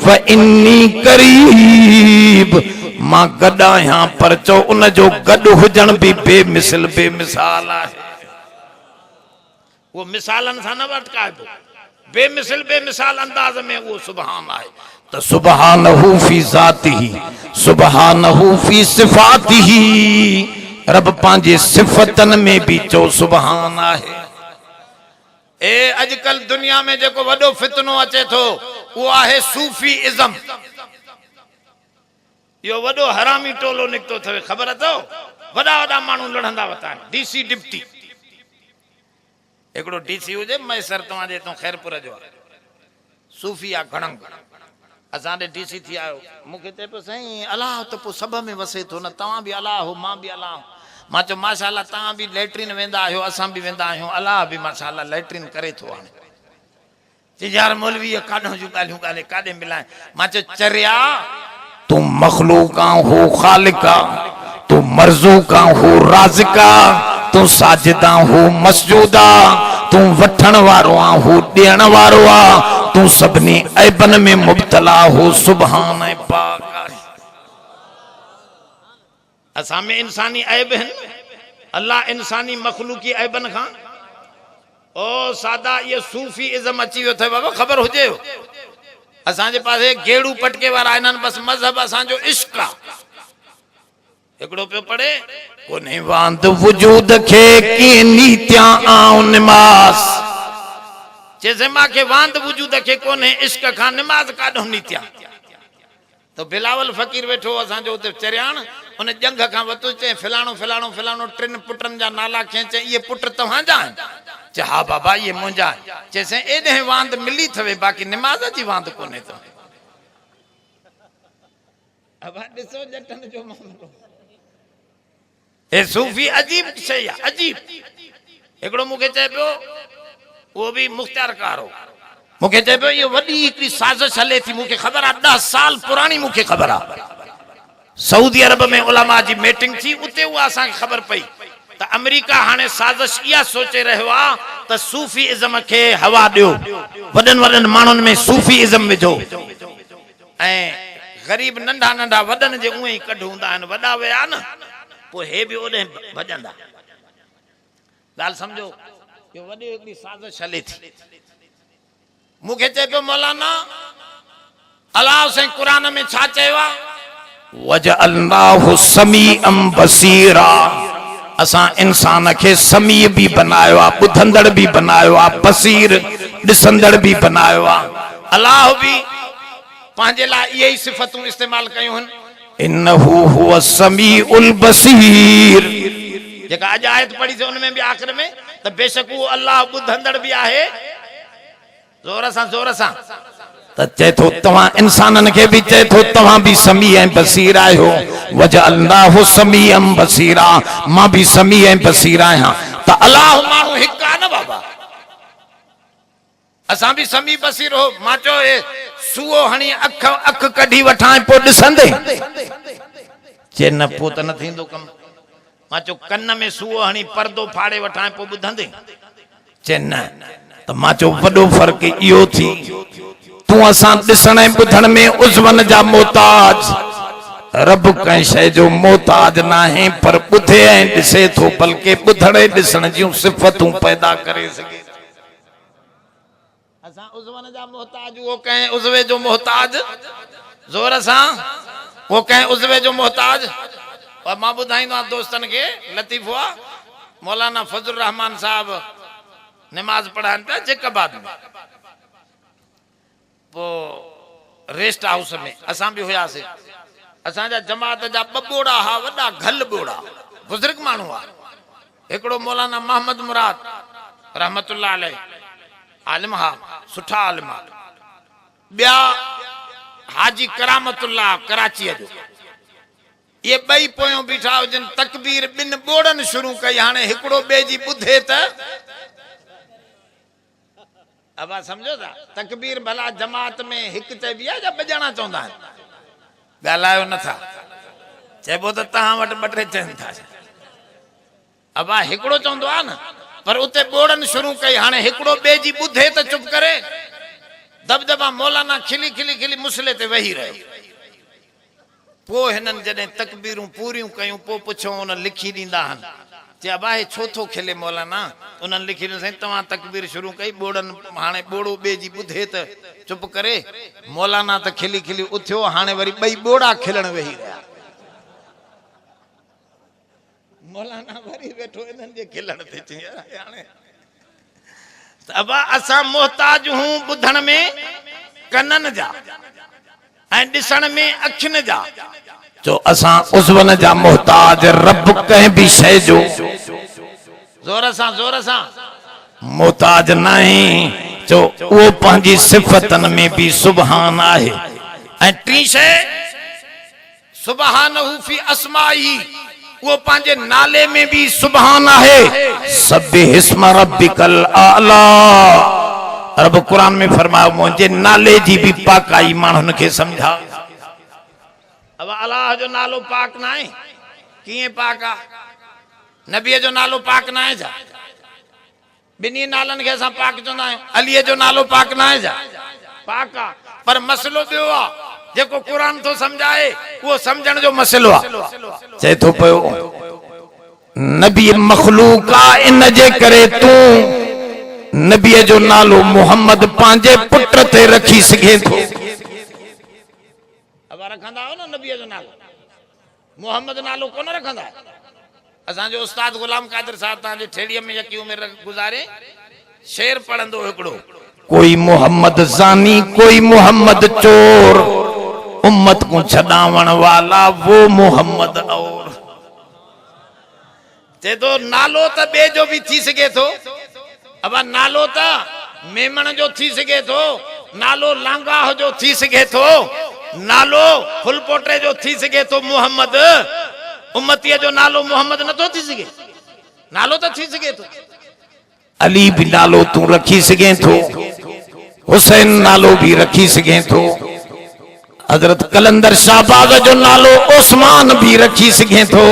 फइन्नी करीब मां गदा यहां पर चो उन जो गड हुजन भी बेमिसल बेमिसाल है वो मिसालन सा न वटकाइबो बेमिसल बेमिसाल अंदाज में वो सुभान है तो सुबहानहू फी ज़ातिही सुबहानहू फी सिफातिही रब पांजे सिफतन में भी चो सुभान है ए अजकल दुनिया में जो वडो फितनो अचे थो वो आहे सूफी इज़म यो वडो हरामी टोलो निकतो थे खबर अथव वडा वडा मानू लड़ंदा वता डीसी डिप्टी एकड़ो डीसी हुजे मैं सर तवा जे तो खैरपुर जो सूफी आ घणंग असा दे डीसी थी आयो मुके ते पे सही अल्लाह तो पो सब में वसे तो न तवा भी अल्लाह हो मां भी अल्लाह मां चो माशाअल्लाह ता भी लैट्रिन वेंदा आयो असा भी वेंदा आयो अल्लाह भी माशाअल्लाह लैट्रिन करे थो हाने जी यार मौलवी काडो जो गालियों गाले काडे मिलाए मां चो चरिया तू मखलूका हो खालिका तू मरज़ूका हो राज़िका तू साजिदा हो मसजूदा तू वठण वारो आ हो देण वारो आ तू सबनी ऐबन में मुब्तला हो सुभान पाक असा में इंसानी ऐब हैं अल्लाह इंसानी मखलूकी ऐबन खां ओ सादा ये सूफी इज़म अची वियो थे बाबा खबर हुजे असा जे पासे गेड़ू पटके वाला इनन बस मजहब असा जो इश्क आ एकड़ो पे पड़े कोने वांद वजूद खे की नीतिया आउ नमाज जैसे मां के वांद वजूद खे कोने इश्क खां नमाज काडो नीतिया तो बिलावल फकीर बैठो असा जो उते चरियाण उन जंग खां वतो चे फलाणो फलाणो फलाणो ट्रिन पुटन जा नाला खेचे ये पुट तव्हां जा चे हा बाबा ये मुंजा जैसे एडे वांद मिली थवे बाकी नमाज जी वांद कोने तो अब दिसो जटन जो मामलो ए सूफी अजीब शय अजीब एकड़ो मुके चे पियो वो भी मुख्तियार कारो मुके चे पियो ये वडी एकड़ी साजिश हले थी मुके खबर आ 10 साल पुरानी मुके खबर आ सऊदी अरब में उलमा जी मीटिंग थी उते वो असा खबर पई त अमेरिका हाने साजिश या सोचे रहो आ त सूफी इज़म के हवा दियो वडन वडन मानन में सूफी इज़म विझो ए गरीब नंढा नंढा वडन जे उए कढ हुंदा आन वडा वया न पो हे भी ओडे भजंदा गाल समझो यो वडी एकड़ी साजिश हले थी मुके चे पे मौलाना अल्लाह से कुरान में छा चेवा वजअल्नाहु समीअम बसीरा असा इंसान के समी भी बनायो आ बुधंदड़ भी बनायो आ बसीर दिसंदड़ भी बनायो आ अल्लाह भी पांजे ला यही सिफतूं इस्तेमाल कयूं इन्नहु हुवा समीउल बसीर। जेका अज आयत पढ़ी से उनमें भी आखिर में तो बेशक वो अल्लाह बुधंदड़ भी आहे। जोर सां त चए थो तव्हां इंसाननि खे बि चए थो तव्हां भी समी ऐं बसीर आहियो। वजअल्नाहु समीअम बसीरा, मां भी समी ऐं बसीर आहियां। त अल्लाह माण्हू हिकु आहे न बाबा, असां भी समी बसीर हो। मां चयो सूओ हणी अख कढी वठां पोइ ॾिसंदे, चे न पोइ त न थींदो कम। मां चयो कन में सूओ हणी पर्दो फाड़े वठां पोइ ॿुधंदे, चे न। त मां चयो वॾो फर्क इहो थी, तूं असां ॾिसण ऐं ॿुधण में उज़वन जा मोहताज, रब कंहिं शइ जो मोहताज न आहे, पर ॿुधे ऐं ॾिसे थो, बल्कि ॿुधण ऐं ॾिसण जूं सिफ़तूं पैदा करे सघे। असां उज़वन जा मोहताज, वो कंहिं उज़वे जो मोहताज। ज़ोर सां, वो कंहिं उज़वे जो मोहताज। और मां ॿुधाईंदो आहियां दोस्तनि खे लतीफ़ो आहे, मौलाना फजल रहमान साहब नमाज पढ़ाइनि पिया जैकबाद में, पोइ रेस्ट हाउस में असां भी हुआसीं। असांजा जमात जा ॿ बोड़ा हा, वॾा घल बोड़ा, बुज़ुर्ग माण्हू आहे। हिकिड़ो मौलाना मोहम्मद मुराद रहमतुल्लाह अलैह, आलिम हा, सुठा आलिम। ॿिया हाजी करामतुल्लाह कराची जो। ये ॿई पोयों बीठा हुजनि, तकबीर ॿिनि बोड़नि शुरू कई। हाणे हिकिड़ो ॿिए जी ॿुधे त अब समझो था, तकबीर भला जमात में हिकु चइबी आहे या ॿ ॼणा चवंदा आहिनि? ॻाल्हायो नथा, चइबो त तव्हां वटि ॿ टे चवनि था। अब हिकिड़ो चवंदो आहे न, पर उते बोड़नि शुरू कई। हाणे हिकिड़ो ॿिए जी ॿुधे त चुप करे। दबदबा मौलाना खिली खिली खिली मुसले ते वेही रहियो। पोइ हिननि जॾहिं तकबीरूं पूरियूं कयूं, पोइ पुछो, उन लिखी ॾींदा आहिनि। चए अब छो थो खिले मौलाना? उन्हनि लिखी ॾिनो, साईं तव्हां तकबीर शुरू कई, बोड़नि हाणे बोड़ो ॿिए जी ॿुधे त चुप करे। मौलाना त खिली खिली उथियो, हाणे वरी ॿई बोड़ा खिलण वेही रहिया। मौलाना वरी वेठो इन्हनि जे खिलण ते। चई हाणे अब असां मोहताज हूं ॿुधण में कननि जा ऐं ॾिसण में अखियुनि जा। जो असां उज़वन जा मोहताज, रब कंहिं भी शइ जो ज़ोर सां मोहताज नहीं। जो वो पंहिंजी सिफ़तनि में भी सुभान आहे। ऐं टी शइ सुबहानहू फी अस्माई, वो पंहिंजे नाले में भी सुभान आहे। सब्बिह इस्म रब्बिकल आला। रब कुरान में फरमायो, मुंहिंजे नाले जी भी पाकाई माण्हुनि खे समझा। अब अल्लाह जो नालो पाक ना है, कीअं पाक आ? नबीअ जो नालो पाक ना है जा? ॿिन्ही नालनि खे असां पाक चवंदा आहियूं। अलीअ जो नालो पाक ना है जा? पाक आ। पर मसलो ॿियो आ, जेको कुरान थो समझाए, उहो समझण जो मसलो आ। चए थो पियो नबी मखलूक आ, इन जे करे तूं नबीअ जो नालो मोहम्मद पंहिंजे पुट ते रखी सघे थो। अब रखंदा हो न नबीअ जो नालो, मोहम्मद नालो कोन रखंदा। असांजो उस्ताद गुलाम कादिर साहब तव्हांजे ठेड़ीअ में यकी उमिर गुज़ारे शेर पढ़ंदो हिकिड़ो, कोई मोहम्मद ज़ानी, कोई मोहम्मद चोर, उम्मत को छॾावण वाला वो मोहम्मद और। चए तो नालो त ॿिए जो भी थी सघे थो। अब नालो त मेमण जो थी सघे थो, नालो लांगाह जो थी सघे थो, नालो फुलपोटे जो थी सघे थो। मोहम्मद उम्मतीअ जो नालो मोहम्मद नथो थी सघे? नालो त थी सघे थो। अली भी नालो तू रखी सघे थो, हुसैन नालो भी रखी सघे थो, हजरत कलंदर शाहबाग जो नालो उस्मान भी रखी सघे थो,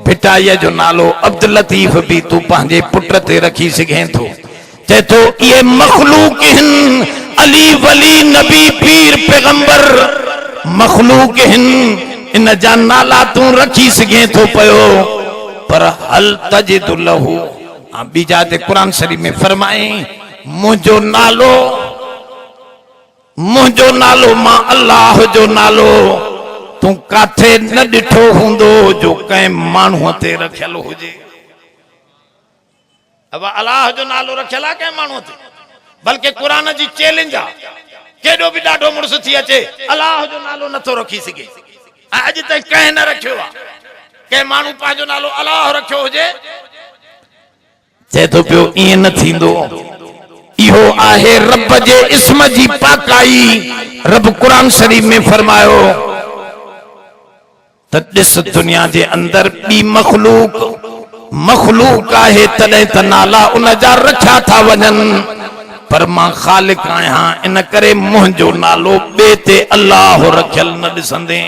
भिटाईअ जो नालो अब्दुल लतीफ भी तू पंहिंजे पुट ते रखी सघे थो। चए थो ये मखलूक हिन, अली वली नबी पीर पैगंबर मखलूक हिन, इन जा नाला तू रखी सघे थो पियो। पर हल तजिद लहू, बीजा ते कुरान शरीफ में फरमाए, मुंहिंजो नालो मां अल्लाह जो नालो तू काथे न ॾिठो हूंदो जो कंहिं माण्हूअ ते रखियल हुजे। अब अल्लाह जो नालो रखियल आहे कंहिं माण्हूअ ते, बल्कि कुरान जी चैलेंज आहे। केॾो बि ॾाढो मुड़ुस थी अचे, अल्लाह जो नालो नथो रखी सघे। अज तक कह न रखियो के मानू पांजो नालो अल्लाह रखियो हुजे चे तो पियो ईअं न थींदो इहो आहे रब जे इस्म जी पाकाई रब कुरान शरीफ में फरमायो त ॾिस दुनिया जे अंदर ॿी मखलूक आहे तॾहिं त नाला उन जा रखिया था वञनि पर मां ख़ालिक आहियां इन करे मुंहिंजो नालो ॿिए ते अल्लाह रखियल न ॾिसंदे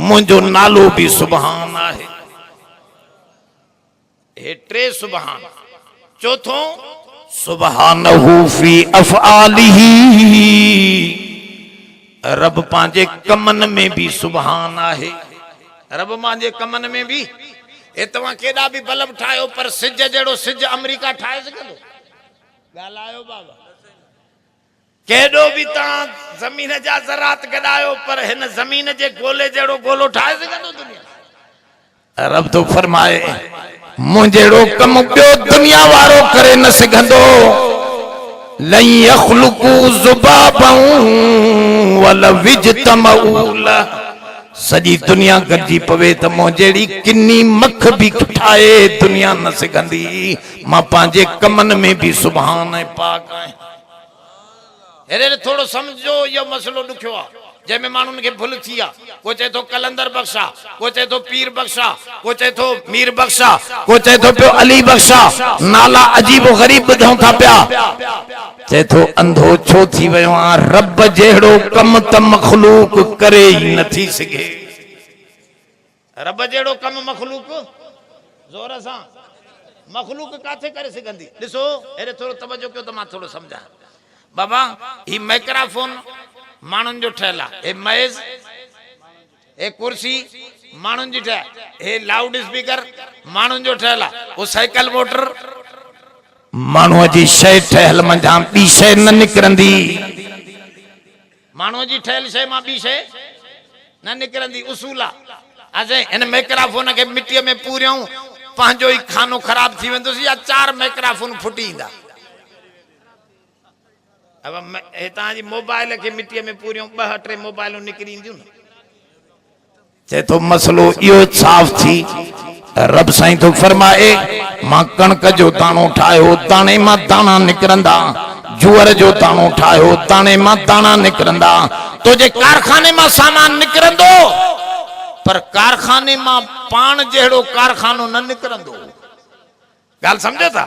मुंहिंजो नालो बि सुभान आहे हे टे सुभान चौथो सुभानहू फी अफ़आलिही रब पंहिंजे कमनि में भी सुभान आहे रब मांजे कमनि में भी ए तव्हां केॾा बि बल्ब ठाहियो पर सिज जहिड़ो सिज अमेरिका ठाहे सघंदो ॻाल्हायो बाबा केॾो बि तव्हां ज़मीन जा ज़रात गॾायो पर हिन ज़मीन जे गोले जहिड़ो गोलो ठाहे सघंदो दुनिया रब तो फरमाए मुंहिंजो कम ॿियो दुनिया वारो करे न सघंदो लन यख़्लुक़ू ज़ुबाबन वल विजतमऊल सॼी दुनिया गॾिजी पवे त मूं जहिड़ी किनी मख बि ठाहे दुनिया न सघंदी मां पंहिंजे कमनि में बि सुभान ऐं पाक आहियां हेरे थोड़ो समझो यो मसलो ॾुखियो आहे जंहिंमें माण्हुनि खे भुल थी आहे को चए थो कलंदर बख्शा को चए थो पीर बख्शा को चए थो मीर बख्शा को चए थो पियो अली बख्शा नाला अजीब गरीब ॿुधूं था पिया चए थो अंधो छो थी वियो आहे रब जहिड़ो कम त मखलूक करे ई नथी सघे रब जहिड़ो कम मखलूक ज़ोर सां मखलूक काथे करे सघंदी ॾिसो हेरे थोरो तवजो कयो त मां थोरो सम्झां बाबा ही माइक्रोफोन माण्हुनि जो ठहियल आहे हे मेज़ हे कुर्सी माण्हुनि जी ठहियल हे लाउड स्पीकर माण्हुनि जो ठहियल आहे वो साइकिल मोटर माण्हूअ जी शइ ठहियल मंझां ॿी शइ न निकिरंदी माण्हूअ जी ठहियल शइ मां ॿी शइ न निकिरंदी उसूल आहे असां हिन माइक्रोफोन खे मिटीअ में पूरियूं पंहिंजो ई खानो ख़राब थी वेंदुसि या 4 माइक्रोफोन फुटी ईंदा अब तव्हांजी मोबाइल खे मिटीअ में पूरियूं 2-3 मोबाइलूं निकिरी ईंदियूं न चए तो मसलो इहो साफ़ थी रब साईं तो फरमाए मां कणक जो दाणो ठाहियो दाणे मां दाणा निकिरंदा जुअर जो दाणो ठाहियो दाणे मां दाणा निकिरंदा तुंहिंजे कारखाने मां सामान निकिरंदो पर कारखाने मां पाण जहिड़ो कारखानो न निकिरंदो ॻाल्हि सम्झो था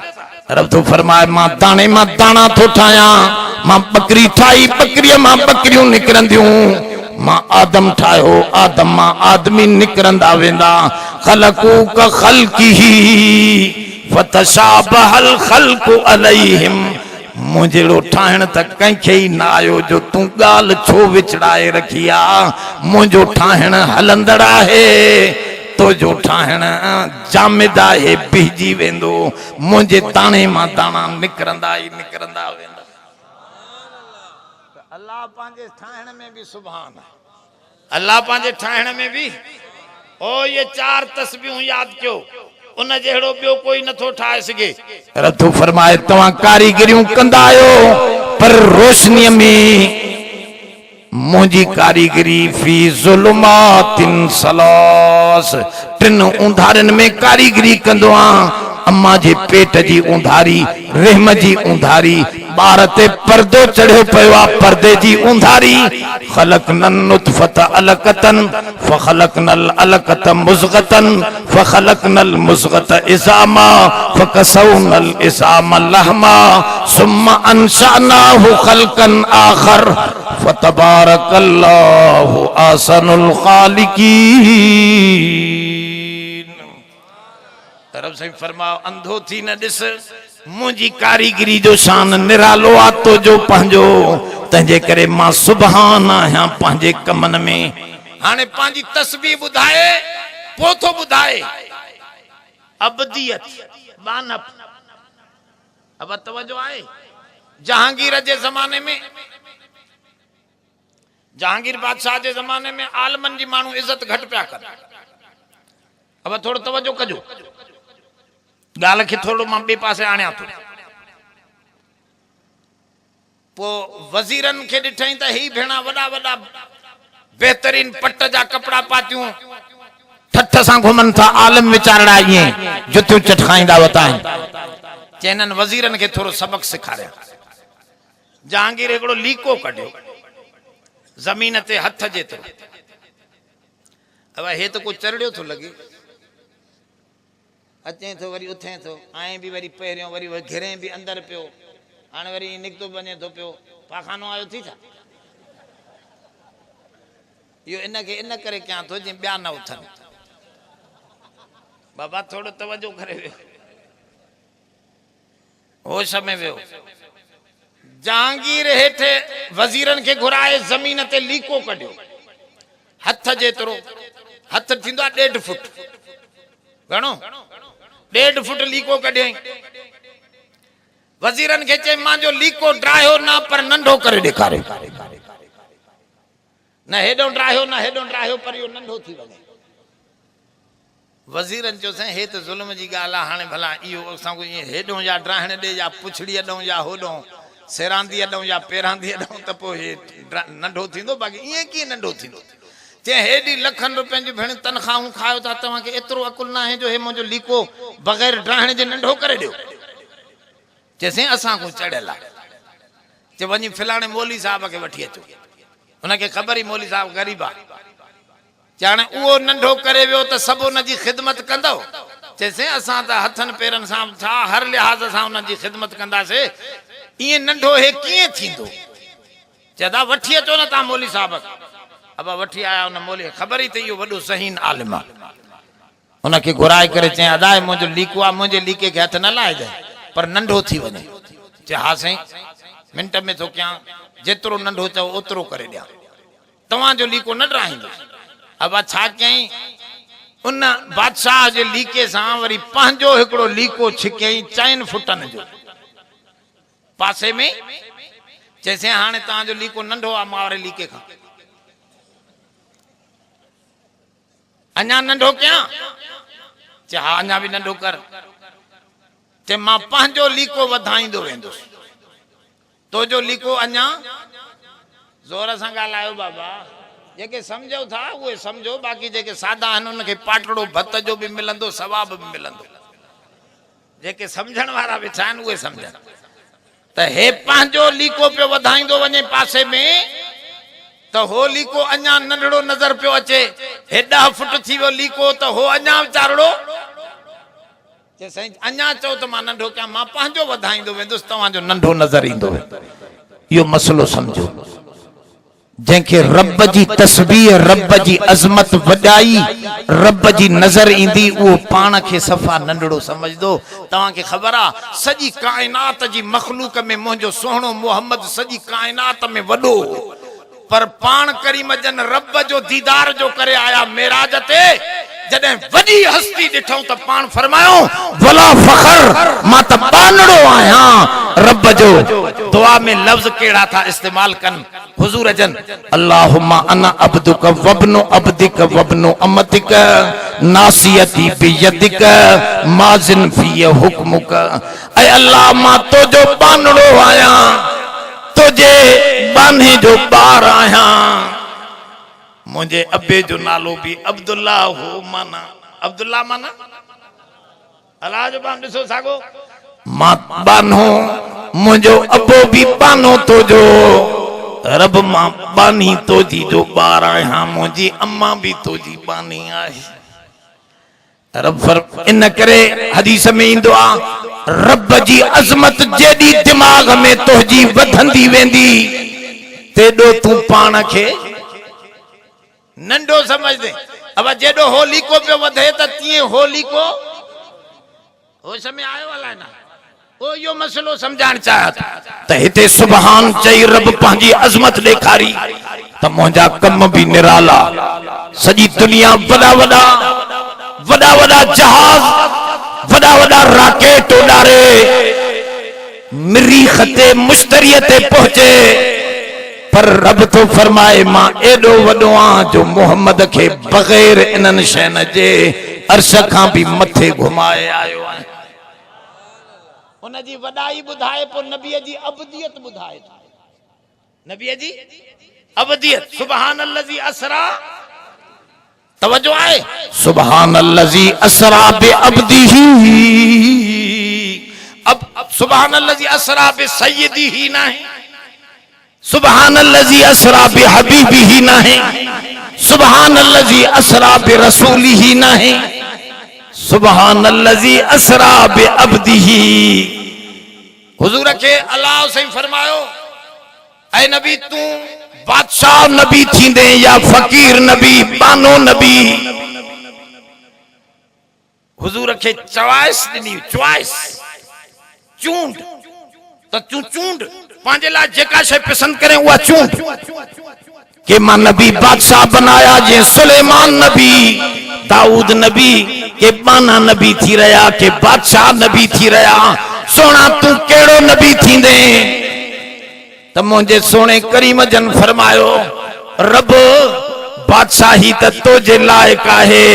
रब तो फरमाए मां दाणे मां दाणा थो ठाहियां मां बकरी ठाही बकरीअ मां बकरियूं निकिरंदियूं मां आदम ठाहियो आदम मां आदमी निकिरंदा वेंदा ख़लक़ू का ख़ल्क़िही फतशाबहल ख़ल्क़ु अलैहिम मुंहिंजो ठाहिण त कंहिंखे ई न आयो जो तूं ॻाल्हि छो विचड़ाए रखी आहे मुंहिंजो ठाहिण हलंदड़ आहे तो जो ठाहिण जामिद आहे बिहजी वेंदो मुंहिंजे दाणे मां दाणा निकिरंदा ई निकिरंदा वेंदा अल्लाह पंहिंजे ठाहिण में भी सुभान आहे अल्लाह पंहिंजे ठाहिण में भी ओ ये 4 तस्बीहूं यादि कयो उन जहिड़ो ॿियो कोई नथो ठाहे सघे रब तो फरमाए तव्हां कारीगरियूं कंदा आहियो पर रोशनीअ में मुंहिंजी कारीगरी फी ज़ुलुमातिन सलास 3 उंधारनि में कारीगरी कंदो आहियां अम्मा जे पेट जी उंधारी रहम जी उंधारी ॿार ते पर्दो चढ़ियो पियो आहे पर्दे जी उंधारी ख़लक़नल नुतफ़त अलक़तन फ़ख़लक़नल अलक़त मुज़ग़तन फ़ख़लक़नल मुज़ग़त इज़ामा फ़कसौनल इज़ाम लहमा सुम्मा अंशअनाहु ख़ल्क़न आख़र फ़तबारकल्लाहु ahsanul ख़ालिक़ीन रब साईं फरमाओ अंधो थी न ॾिस मुंहिंजी कारीगरी जो शान निरालो आहे तो जो पंहिंजो तंहिंजे करे मां सुभान आहियां पंहिंजे कमनि में हाणे पंहिंजी तस्बीह ॿुधाए पोइ थो ॿुधाए अबदियत बानप अब तवजो आहे जहांगीर जे ज़माने में जहांगीर बादशाह जे ज़माने में आलमन जी माण्हू इज़त घटि पिया कनि अब थोरो तवजो कजो ॻाल्हि खे थोरो मां ॿिए पासे आणियां थो पोइ वज़ीरनि खे ॾिठई त ही भेणा वॾा वॾा बेहतरीन पट जा कपड़ा पातियूं ठठ सां घुमन था आलम विचारड़ा ये जुतियूं चटखाईंदा वता चैनन वजीरन के थोरो सबक सिखारिया जहांगीर एकड़ो लीको कढियो जमीन ते हथ जेतिरो अब हे तो को चरड़ियो थो लगे अचे थो वरी उथे थो आए भी वरी पहिरियों वरी घिरे भी अंदर पियो हाणे वरी निकतो बने थो पियो पाखानो आयो थी था यो इनके इन करे क्या थो जे ॿिया न उथन बाबा थोड़ो तवज्जो करे वियो होश में वियो जहांगीर हेठे वजीरन के घुराए जमीन ते लीको कढियो हथ जेतिरो हथ थींदो 1.5 फुट घणो 1.5 फुट लीको कढियई वजीरन के चई मां जो लीको ड्रायो ना पर नंढो करे ॾेखारे न हेडो ड्रायो पर यो नंढो थी वने वजीरन जो से हे तो जुल्म जी गाल हाने भला इयो असा को ये हेडो या ड्राहण दे या पुछड़ी अडो या होडो सेरांदी अडो या पेरांदी अडो त पो हे नंढो थींदो बाकी ये की नंढो थींदो जे हेडी लखन रुपए जी भेण तनखाहू खायो ता तवा के एतरो अकुल ना है जो हे मुजो लीको बगैर ड्राहण जे नंढो करे दियो जैसे असा को चढ़ेला जे वनी फिलाने मौली साहब के वठी अचो उनके खबर ही मौली साहब गरीब आ जाने वो नंढो करे वियो त सब उन जी खिदमत कंदो जैसे असा त हथन पेरन सा छा हर लिहाज सा उन जी खिदमत कंदा से ये नंढो हे किए थींदो जदा वठी अचो न ता मौली साहब अब वठी आया उन मौली खबर ही त यो वडो सहीन आलिम उनके घुराए करे चे अदाए मुजो लीकवा मुझे लीके के हथ न लाए जाए पर नंढो थी वने चे हा सही मिनट में तो क्या जेतरो नंढो चो ओतरो करे दिया तवा जो लीको न ड्राहिंदो अब छा कई उन बादशाह जे लीके सा वरी पंजो एकड़ो लीको छिकई 4 फुटन जो पासे में जैसे हाने ता जो लीको नंढो आ मारे लीके का अन्या नंढो क्या चे हा अन्या भी नंढो कर चे मां पंजो लीको वधाईंदो वेंदुस तो जो लीको अन्या जोर सा गालायो बाबा जेके समझो था वो समझो बाकी जेके सादा हन उनके पाटड़ो भत जो भी मिलंदो सवाब भी मिलंदो जेके समझण वाला बेचान वो समझन त हे पांजो लीको पे वधाईंदो वने पासे में तो हो लीको अन्या नंढड़ो नजर पे अचे हे 10 फुट थी वो लीको तो हो अन्या चारड़ो जे सही अन्या चो तो मां नंढो क्या मां पांजो वधाईंदो वेंदुस तवा जो नंढो नजर इंदो यो मसलो समझो जेके रब जी तस्बीह रब जी अजमत वडाई रब जी नजर इंदी वो पान के सफा नंढड़ो समझदो तवा के खबर आ सजी कायनात जी मखलूक में मुझो सोहणो मोहम्मद सजी कायनात में वडो पर पान करीम जन रब जो दीदार जो करे आया मेराज ते जदे वडी हस्ती दिठो त पान फरमायो वला फखर मा त बानड़ो आया रब जो दुआ में लफ्ज केड़ा था इस्तेमाल कन हुजूर जन अल्लाहुम्मा अना अब्दुक वब्नु अब्दिक वब्नु अमतिक नासियती बियदिक माजिन फी हुक्मुक ऐ अल्लाह मा तो जो बानड़ो आया तुझे बाने जो बार आया मुझे अब्बे जो नालो भी अब्दुल्ला हो माना अब्दुल्ला माना अल्लाह जो बान दिसो सागो मां बानो मुझो अब्बो भी बानो तो जो रब मां बानी तो जी जो बार आया मुझी अम्मा भी तो जी बानी आई रब फर इन करे हदीस में इंदो आ रब जी अजमत जेडी दिमाग में तोजी वधंदी वेंदी तेडो तू पाण के नंढो समझ दे अब जेडो होली को पे वधे त तिए होली को हो समय आयो वाला है ना ओ यो मसलो समझाण चाहत त हिते सुभान चई रब पांजी अजमत देखारी त मोजा कम भी निराला सजी दुनिया वडा वडा जहाज वडा राकेट उड़ारे मरीख ते मुश्तरियत पहुंचे पर रब तो फरमाए मां एडो वडो आ जो मोहम्मद के बगैर इनन शैन जे अर्श खां भी मथे घुमाए आयो है उन जी वडाई बुधाए पो नबी जी अबदियत बुधाए नबी जी अबदियत सुबहान अल्लज़ी असरा तवज्जो आए सुबहान अल्लज़ी असरा बि अब्दिही अब सुबहान अल्लज़ी असरा बि सय्यदिही ना है सुबहान अल्लज़ी असरा बि हबीबिही ना है सुबहान अल्लज़ी असरा बि रसूलिही ना है सुबहान अल्लज़ी असरा बि अब्दिही हुजूर के अल्लाह से फरमायो ऐ नबी तू बादशाह नबी थींदे या फकीर नबी बानो नबी हुजूर के चॉइस दी चॉइस चूंड तो तू चूंड पांजे ला जेका शे पसंद करे वो चूंड के मां नबी बादशाह बनाया जे सुलेमान नबी दाऊद नबी के बाना नबी थी रहा के बादशाह नबी थी रहा सोना तू केड़ो नबी थींदे त मुझे सोने करीम जन फरमायो रब बादशाही त तोजे लायक आहे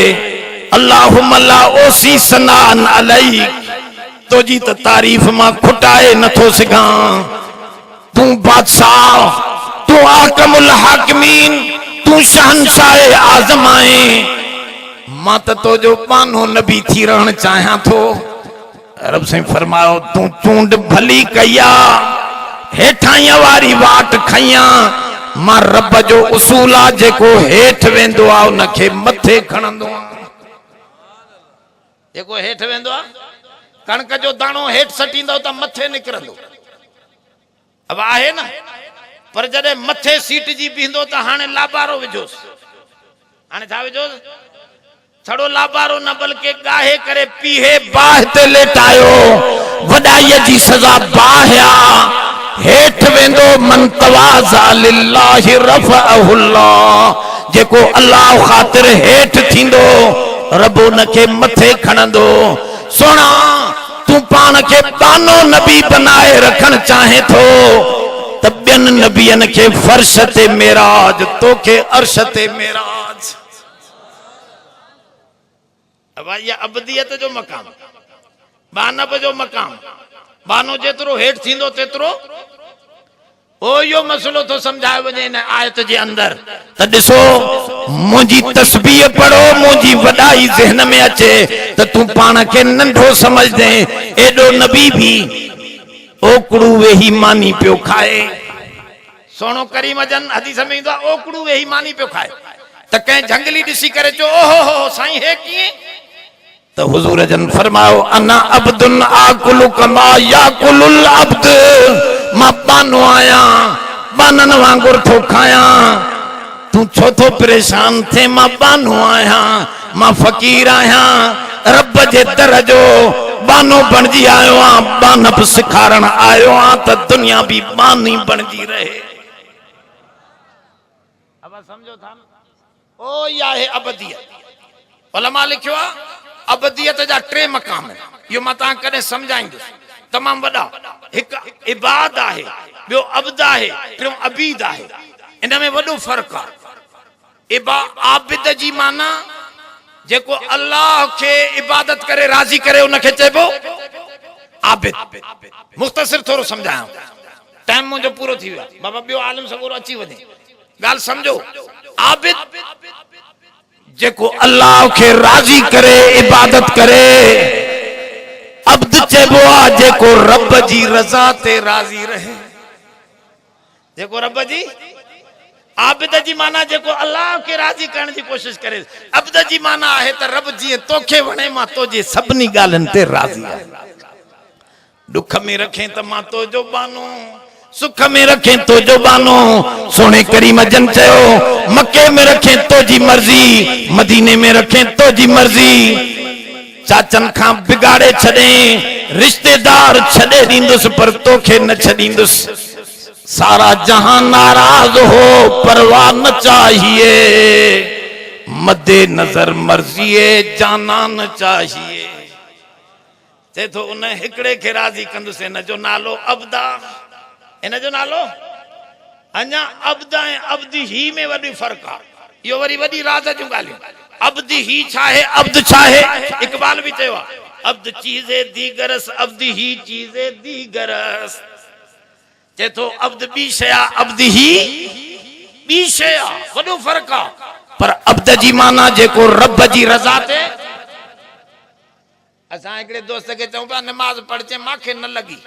अल्लाहुम्मा ला ओसी सनान अलई तोजी त तारीफ मां खुटाए नथो सघां तू बादशाह तू आकमुल हाकिमीन तू शहंशाह आज़म आहे मां त तोजो पानो नबी थी रहण चाहियां थो रब से फरमायो तू चूंड भली कया हेठाइया वारी वाट खैया मां रब जो उसूल आ जेको हेठ वेंदो आ उनखे मथे खणंदो आ जेको हेठ वेंदो आ कणक जो दाणो हेठ सटींदो त मथे निकरंदो अब आहे न पर जडे मथे सीट जी बींदो त हाने लाबारो विझोस हाने छा विझोस छड़ो लाबारो न बल्कि गाहे करे पीहे बाह ते लेटायो वडाई जी सजा बाहया हेठ वेंदो मन तवाज़ा लिल्लाहि रफ़अहुल्लाह जेको अल्लाह खातिर हेठ थींदो रब उनखे मथे खणंदो सोना तू पान के बानो नबी बनाए रखण चाहे थो त ॿियनि नबियनि खे फर्श ते मेराज तोखे अर्श ते मेराज अब ये अबदियत जो मकाम बानब जो मकाम बानो जेतरो हेठ थींदो तेतरो ओ यो मसलो तो समझाए वने न आयत जे अंदर त दिसो मुजी तस्बीह पढ़ो मुजी वडाई ज़हन में अचे त तू पाण के नंढो समझ दे एडो नबी भी ओकड़ू वेही मानी पियो खाए सोनो करीम जन हदीस में इंदो ओकड़ू वेही मानी पियो खाए त कहीं जंगली दिसी करे जो ओहो हो साईं हे किए तो हुजूर जन फरमाओ अना अब्दुन आकुलु कमा याकुलुल अब्द मां बानो आया बानन वांगुर थो खाया तू छो थो परेशान थे मां बानो आया मां फकीर आया रब जे दर जो बानो बनजी आयो आ बानब सिखारण आयो आ त दुनिया भी बानी बनजी रहे अब समझो था ओ या है अबदियत उलमा लिखियो आ अबदियत जा टे मकाम यो मां तां कदे समझाईंदुसि तमाम वडा एक इबाद आहे बियो अब्द आहे टियों अबीद आहे इन में वडो फर्क आहे आबिद जी माना जेको अल्लाह के इबादत करे राजी करे उनखे चइबो आबिद मुख्तसर थोरो समझाया टाइम मुझे पूरो थी वियो बाबा बियो आलम सगोरो अची वने गाल समझो आबिद जेको अल्लाह के राजी करे इबादत करे अब्द चइबो आ जेको रब जी रजा ते राजी रहे जेको रब जी आबिद जी माना जेको अल्लाह के राजी करण जी कोशिश करे अब्द जी माना आहे त रब जी तोखे वणे मां तोजे सभनी गालन ते राजी आहे दुख में रखे त मां तोजो बानो सुख में रखे तो जो बानो सोने करीम जन चयो मक्के में रखे तो जी मर्जी मदीने में रखे तो जी मर्जी चाचन खां बिगाड़े छड़े रिश्तेदार छड़े दींदुस पर तोखे न छड़ींदुस सारा जहां नाराज हो परवाह न चाहिए मद्दे नजर मर्जी जाना न चाहिए चे तो उन हिकड़े के राजी कंदुस इन जो नालो अब्दा इन जो नालो अञा अब्द ऐं अब्दी ही में वॾी फर्क आहे यो वरी वॾी राज जूं ॻाल्हियूं अब्दी ही छाहे अब्द छाहे इकबाल भी चयो अब्द चीज़े दीगरस अब्दी ही चीज़े दीगरस चे तो अब्द बी शया अब्द ही बी शया वॾो फ़र्क़ु आहे पर अब्द जी माना जेको रब जी रज़ा ते असां हिकिड़े दोस्त खे चऊं पिया नमाज़ पढ़ चे मूंखे न लॻी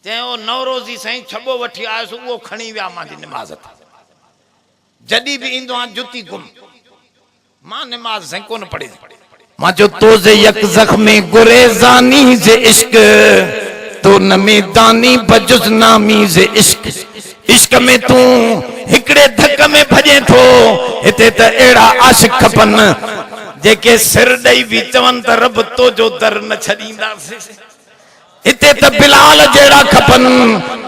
चयो नवरोज़ी साईं छॿो वठी आयुसि उहो खणी विया मुंहिंजी निमाज़ ते जॾहिं बि ईंदो आहे जुती गुम मां निमाज़ साईं कोन पढ़ी मां चयो तोज़े यक ज़ख्मे गुरेज़ानी जे इश्क तो न में दानी बजुज़ नामी जे इश्क इश्क में तूं हिकड़े धक में भॼे थो हिते त अहिड़ा आशिक खपनि जेके सिर ॾेई बि चवनि त रब तो जो दर न छॾींदासीं हिते त बिलाल जहिड़ा खपनि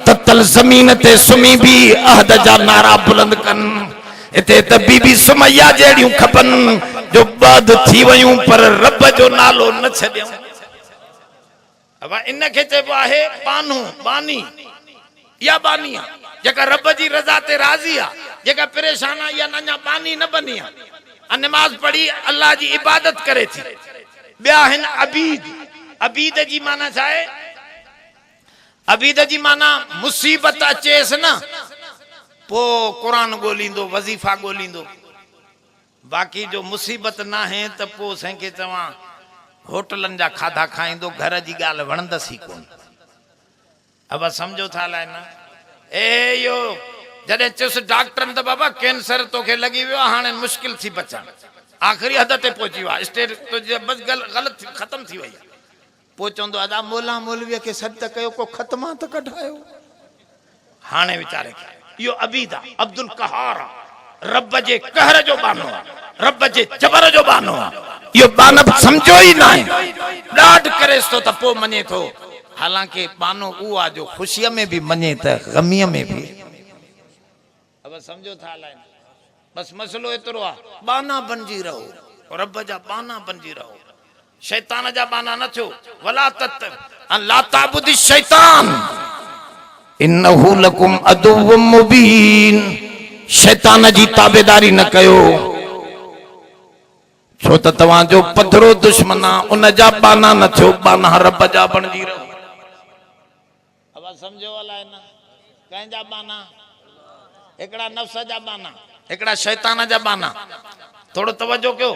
त तल ज़मीन ते सुम्ही बि अहद जा नारा बुलंद कनि हिते त बीबी सुमैया जहिड़ियूं खपनि जो बद थी वयूं पर रब जो नालो न छॾियऊं अब इनखे चइबो आहे बानू बानी या बानी आहे जेका रब जी रज़ा ते राज़ी आहे जेका परेशान आहे या अञा बानी न बनी आहे नमाज़ पढ़ी अल्लाह जी इबादत करे थी ॿिया आहिनि अबीद अबीद जी माना छा आहे अबीद जी माना मुसीबत अचेसि न पोइ क़ुरान ॻोल्हींदो वज़ीफ़ा ॻोल्हींदो बाक़ी जो मुसीबत न आहे त पोइ संखे चवां होटलनि जा खाधा खाईंदो घर जी ॻाल्हि वणंदसि ई कोन अब सम्झो था हलाए न ए यो जॾहिं चयुसि डॉक्टरनि त बाबा कैंसर तोखे लॻी वियो आहे हाणे मुश्किल थी बचणु आख़िरी हद ते पहुची वियो आहे स्टेज बस ग़लति ख़तम थी वई पोइ चवंदो अदा मोला मौलवीअ खे सॾु त कयो को ख़तमा त कढायो हाणे वीचारे इहो अबीद आहे अब्दुल कहार आहे रब जे कहर जो बानो आहे रब जे जबर जो बानो आहे इहो बानब सम्झो ई न आहे ॾाढ करेसि थो त पोइ मञे थो हालांकि बानो उहो आहे जो ख़ुशीअ में बि मञे त ग़मीअ में बि अब समझो था लाइन बस मसलो एतिरो आहे बाना बणिजी रहो रब जा बाना बणिजी रहो शैतान जा बाना न थियो वला तत ला ताबुद शैतान इन्नहु लकुम अदुव्वुम मुबीन शैतान जी ताबेदारी न कयो छो त तव्हांजो पधरो दुश्मन आहे उन जा बाना न थियो बाना रब जा बणिजी रहो अब समझो अलाए न कंहिंजा बाना एकड़ा नफ्स जा बाना एकड़ा शैतान जा बाना थोड़ो तवज्जो कयो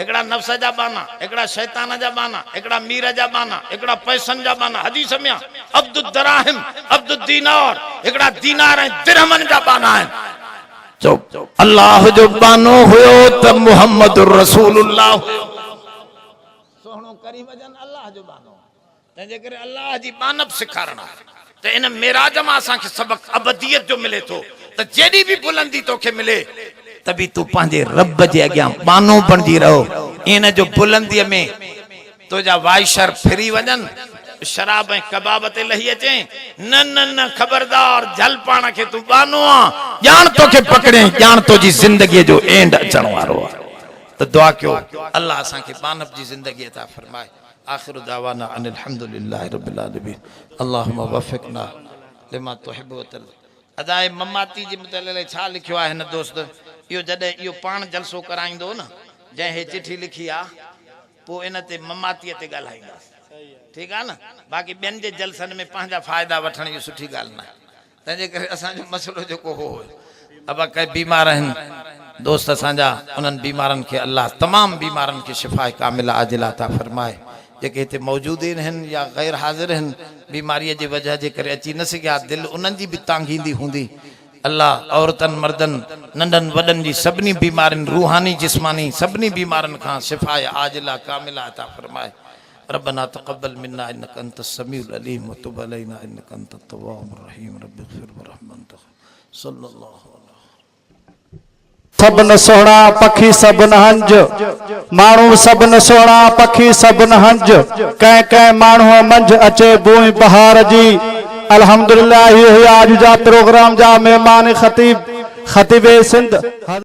एकड़ा नफ्स जा बाना एकड़ा शैतान जा बाना एकड़ा मीर जा बाना एकड़ा पैसन जा बाना हदीस में अब्दुद दराहिम अब्दुद दीनार एकड़ा दीनार ऐं दिरहमन जा बाना आहिनि चो अल्लाह जो बानो हुयो त मुहम्मदुर रसूलुल्लाह हुयो सोहणो करी वजन अल्लाह जो बानो तंहिंजे करे अल्लाह जी बानब सेखारण त इन मेराज मां असांखे सबक अबदियत जो मिले थो त जेडी भी बुलंदी तोखे मिले तभी तू पंहिंजे रब जे अॻियां बानो बणिजी रहो इन जो बुलंदीअ में तुंहिंजा वाइशर फिरी वञनि शराब ऐं कबाब ते लही अचे न न न खबरदार जल पाण खे तू बानो आहे ॼाण तोखे पकड़े ॼाण तुंहिंजी ज़िंदगीअ जो एंड अचण वारो आहे त दुआ कयो अल्लाह असांखे बानब जी ज़िंदगी अता फरमाए आखिर दावाना अनिल हम्दुलिल्लाहि रब्बिल आलमीन अल्लाहुम्मा वफ़िक़ना लिमा तुहिब्बु व तर्ज़ा अदाए ममाती जी मुतल्लिक़ छा लिखियो आहे हिन दोस्त इहो जॾहिं इहो पाण जलसो कराईंदो न जंहिं हे चिठी लिखी आहे पोइ इन ते ममातीअ ते ॻाल्हाईंदासीं ठीकु आहे न बाक़ी ॿियनि जे जलसनि में पंहिंजा फ़ाइदा वठण इहो सुठी ॻाल्हि न आहे तंहिंजे करे असांजो मसइलो जेको हो अब कंहिं बीमार आहिनि दोस्त असांजा उन्हनि बीमारनि खे अल्लाह तमामु बीमारनि खे शिफ़ा कामिला आजिला अता फरमाए जेके हिते मौजूदीन आहिनि या ग़ैर हाज़िर आहिनि बीमारीअ जी वजह जे करे अची न सघिया दिलि उन्हनि जी बि तांघींदी हूंदी अल्लाह औरतनि मर्दनि नंढनि वॾनि जी सभिनी बीमारियुनि रूहानी जिस्मानी सभिनी बीमारनि खां शिफ़ा आजिला कामिला अता फरमाए रब्बना तक़ब्बल मिन्ना इन्नका अंतस समीउल अलीम व तुब अलैना इन्नका अंतत तव्वाबुर रहीम रब्बिग़फिर वरहमना सल्लल्लाहु सबन सोहणा पखी सबन हंज माण्हू सबन सोहणा पखी सबन हंज कंहिं कंहिं माण्हू मंझि अचे बूई बहार जी अल्हम्दुलिल्लाह अॼु जा प्रोग्राम जा मेहमान ख़तीब सिंध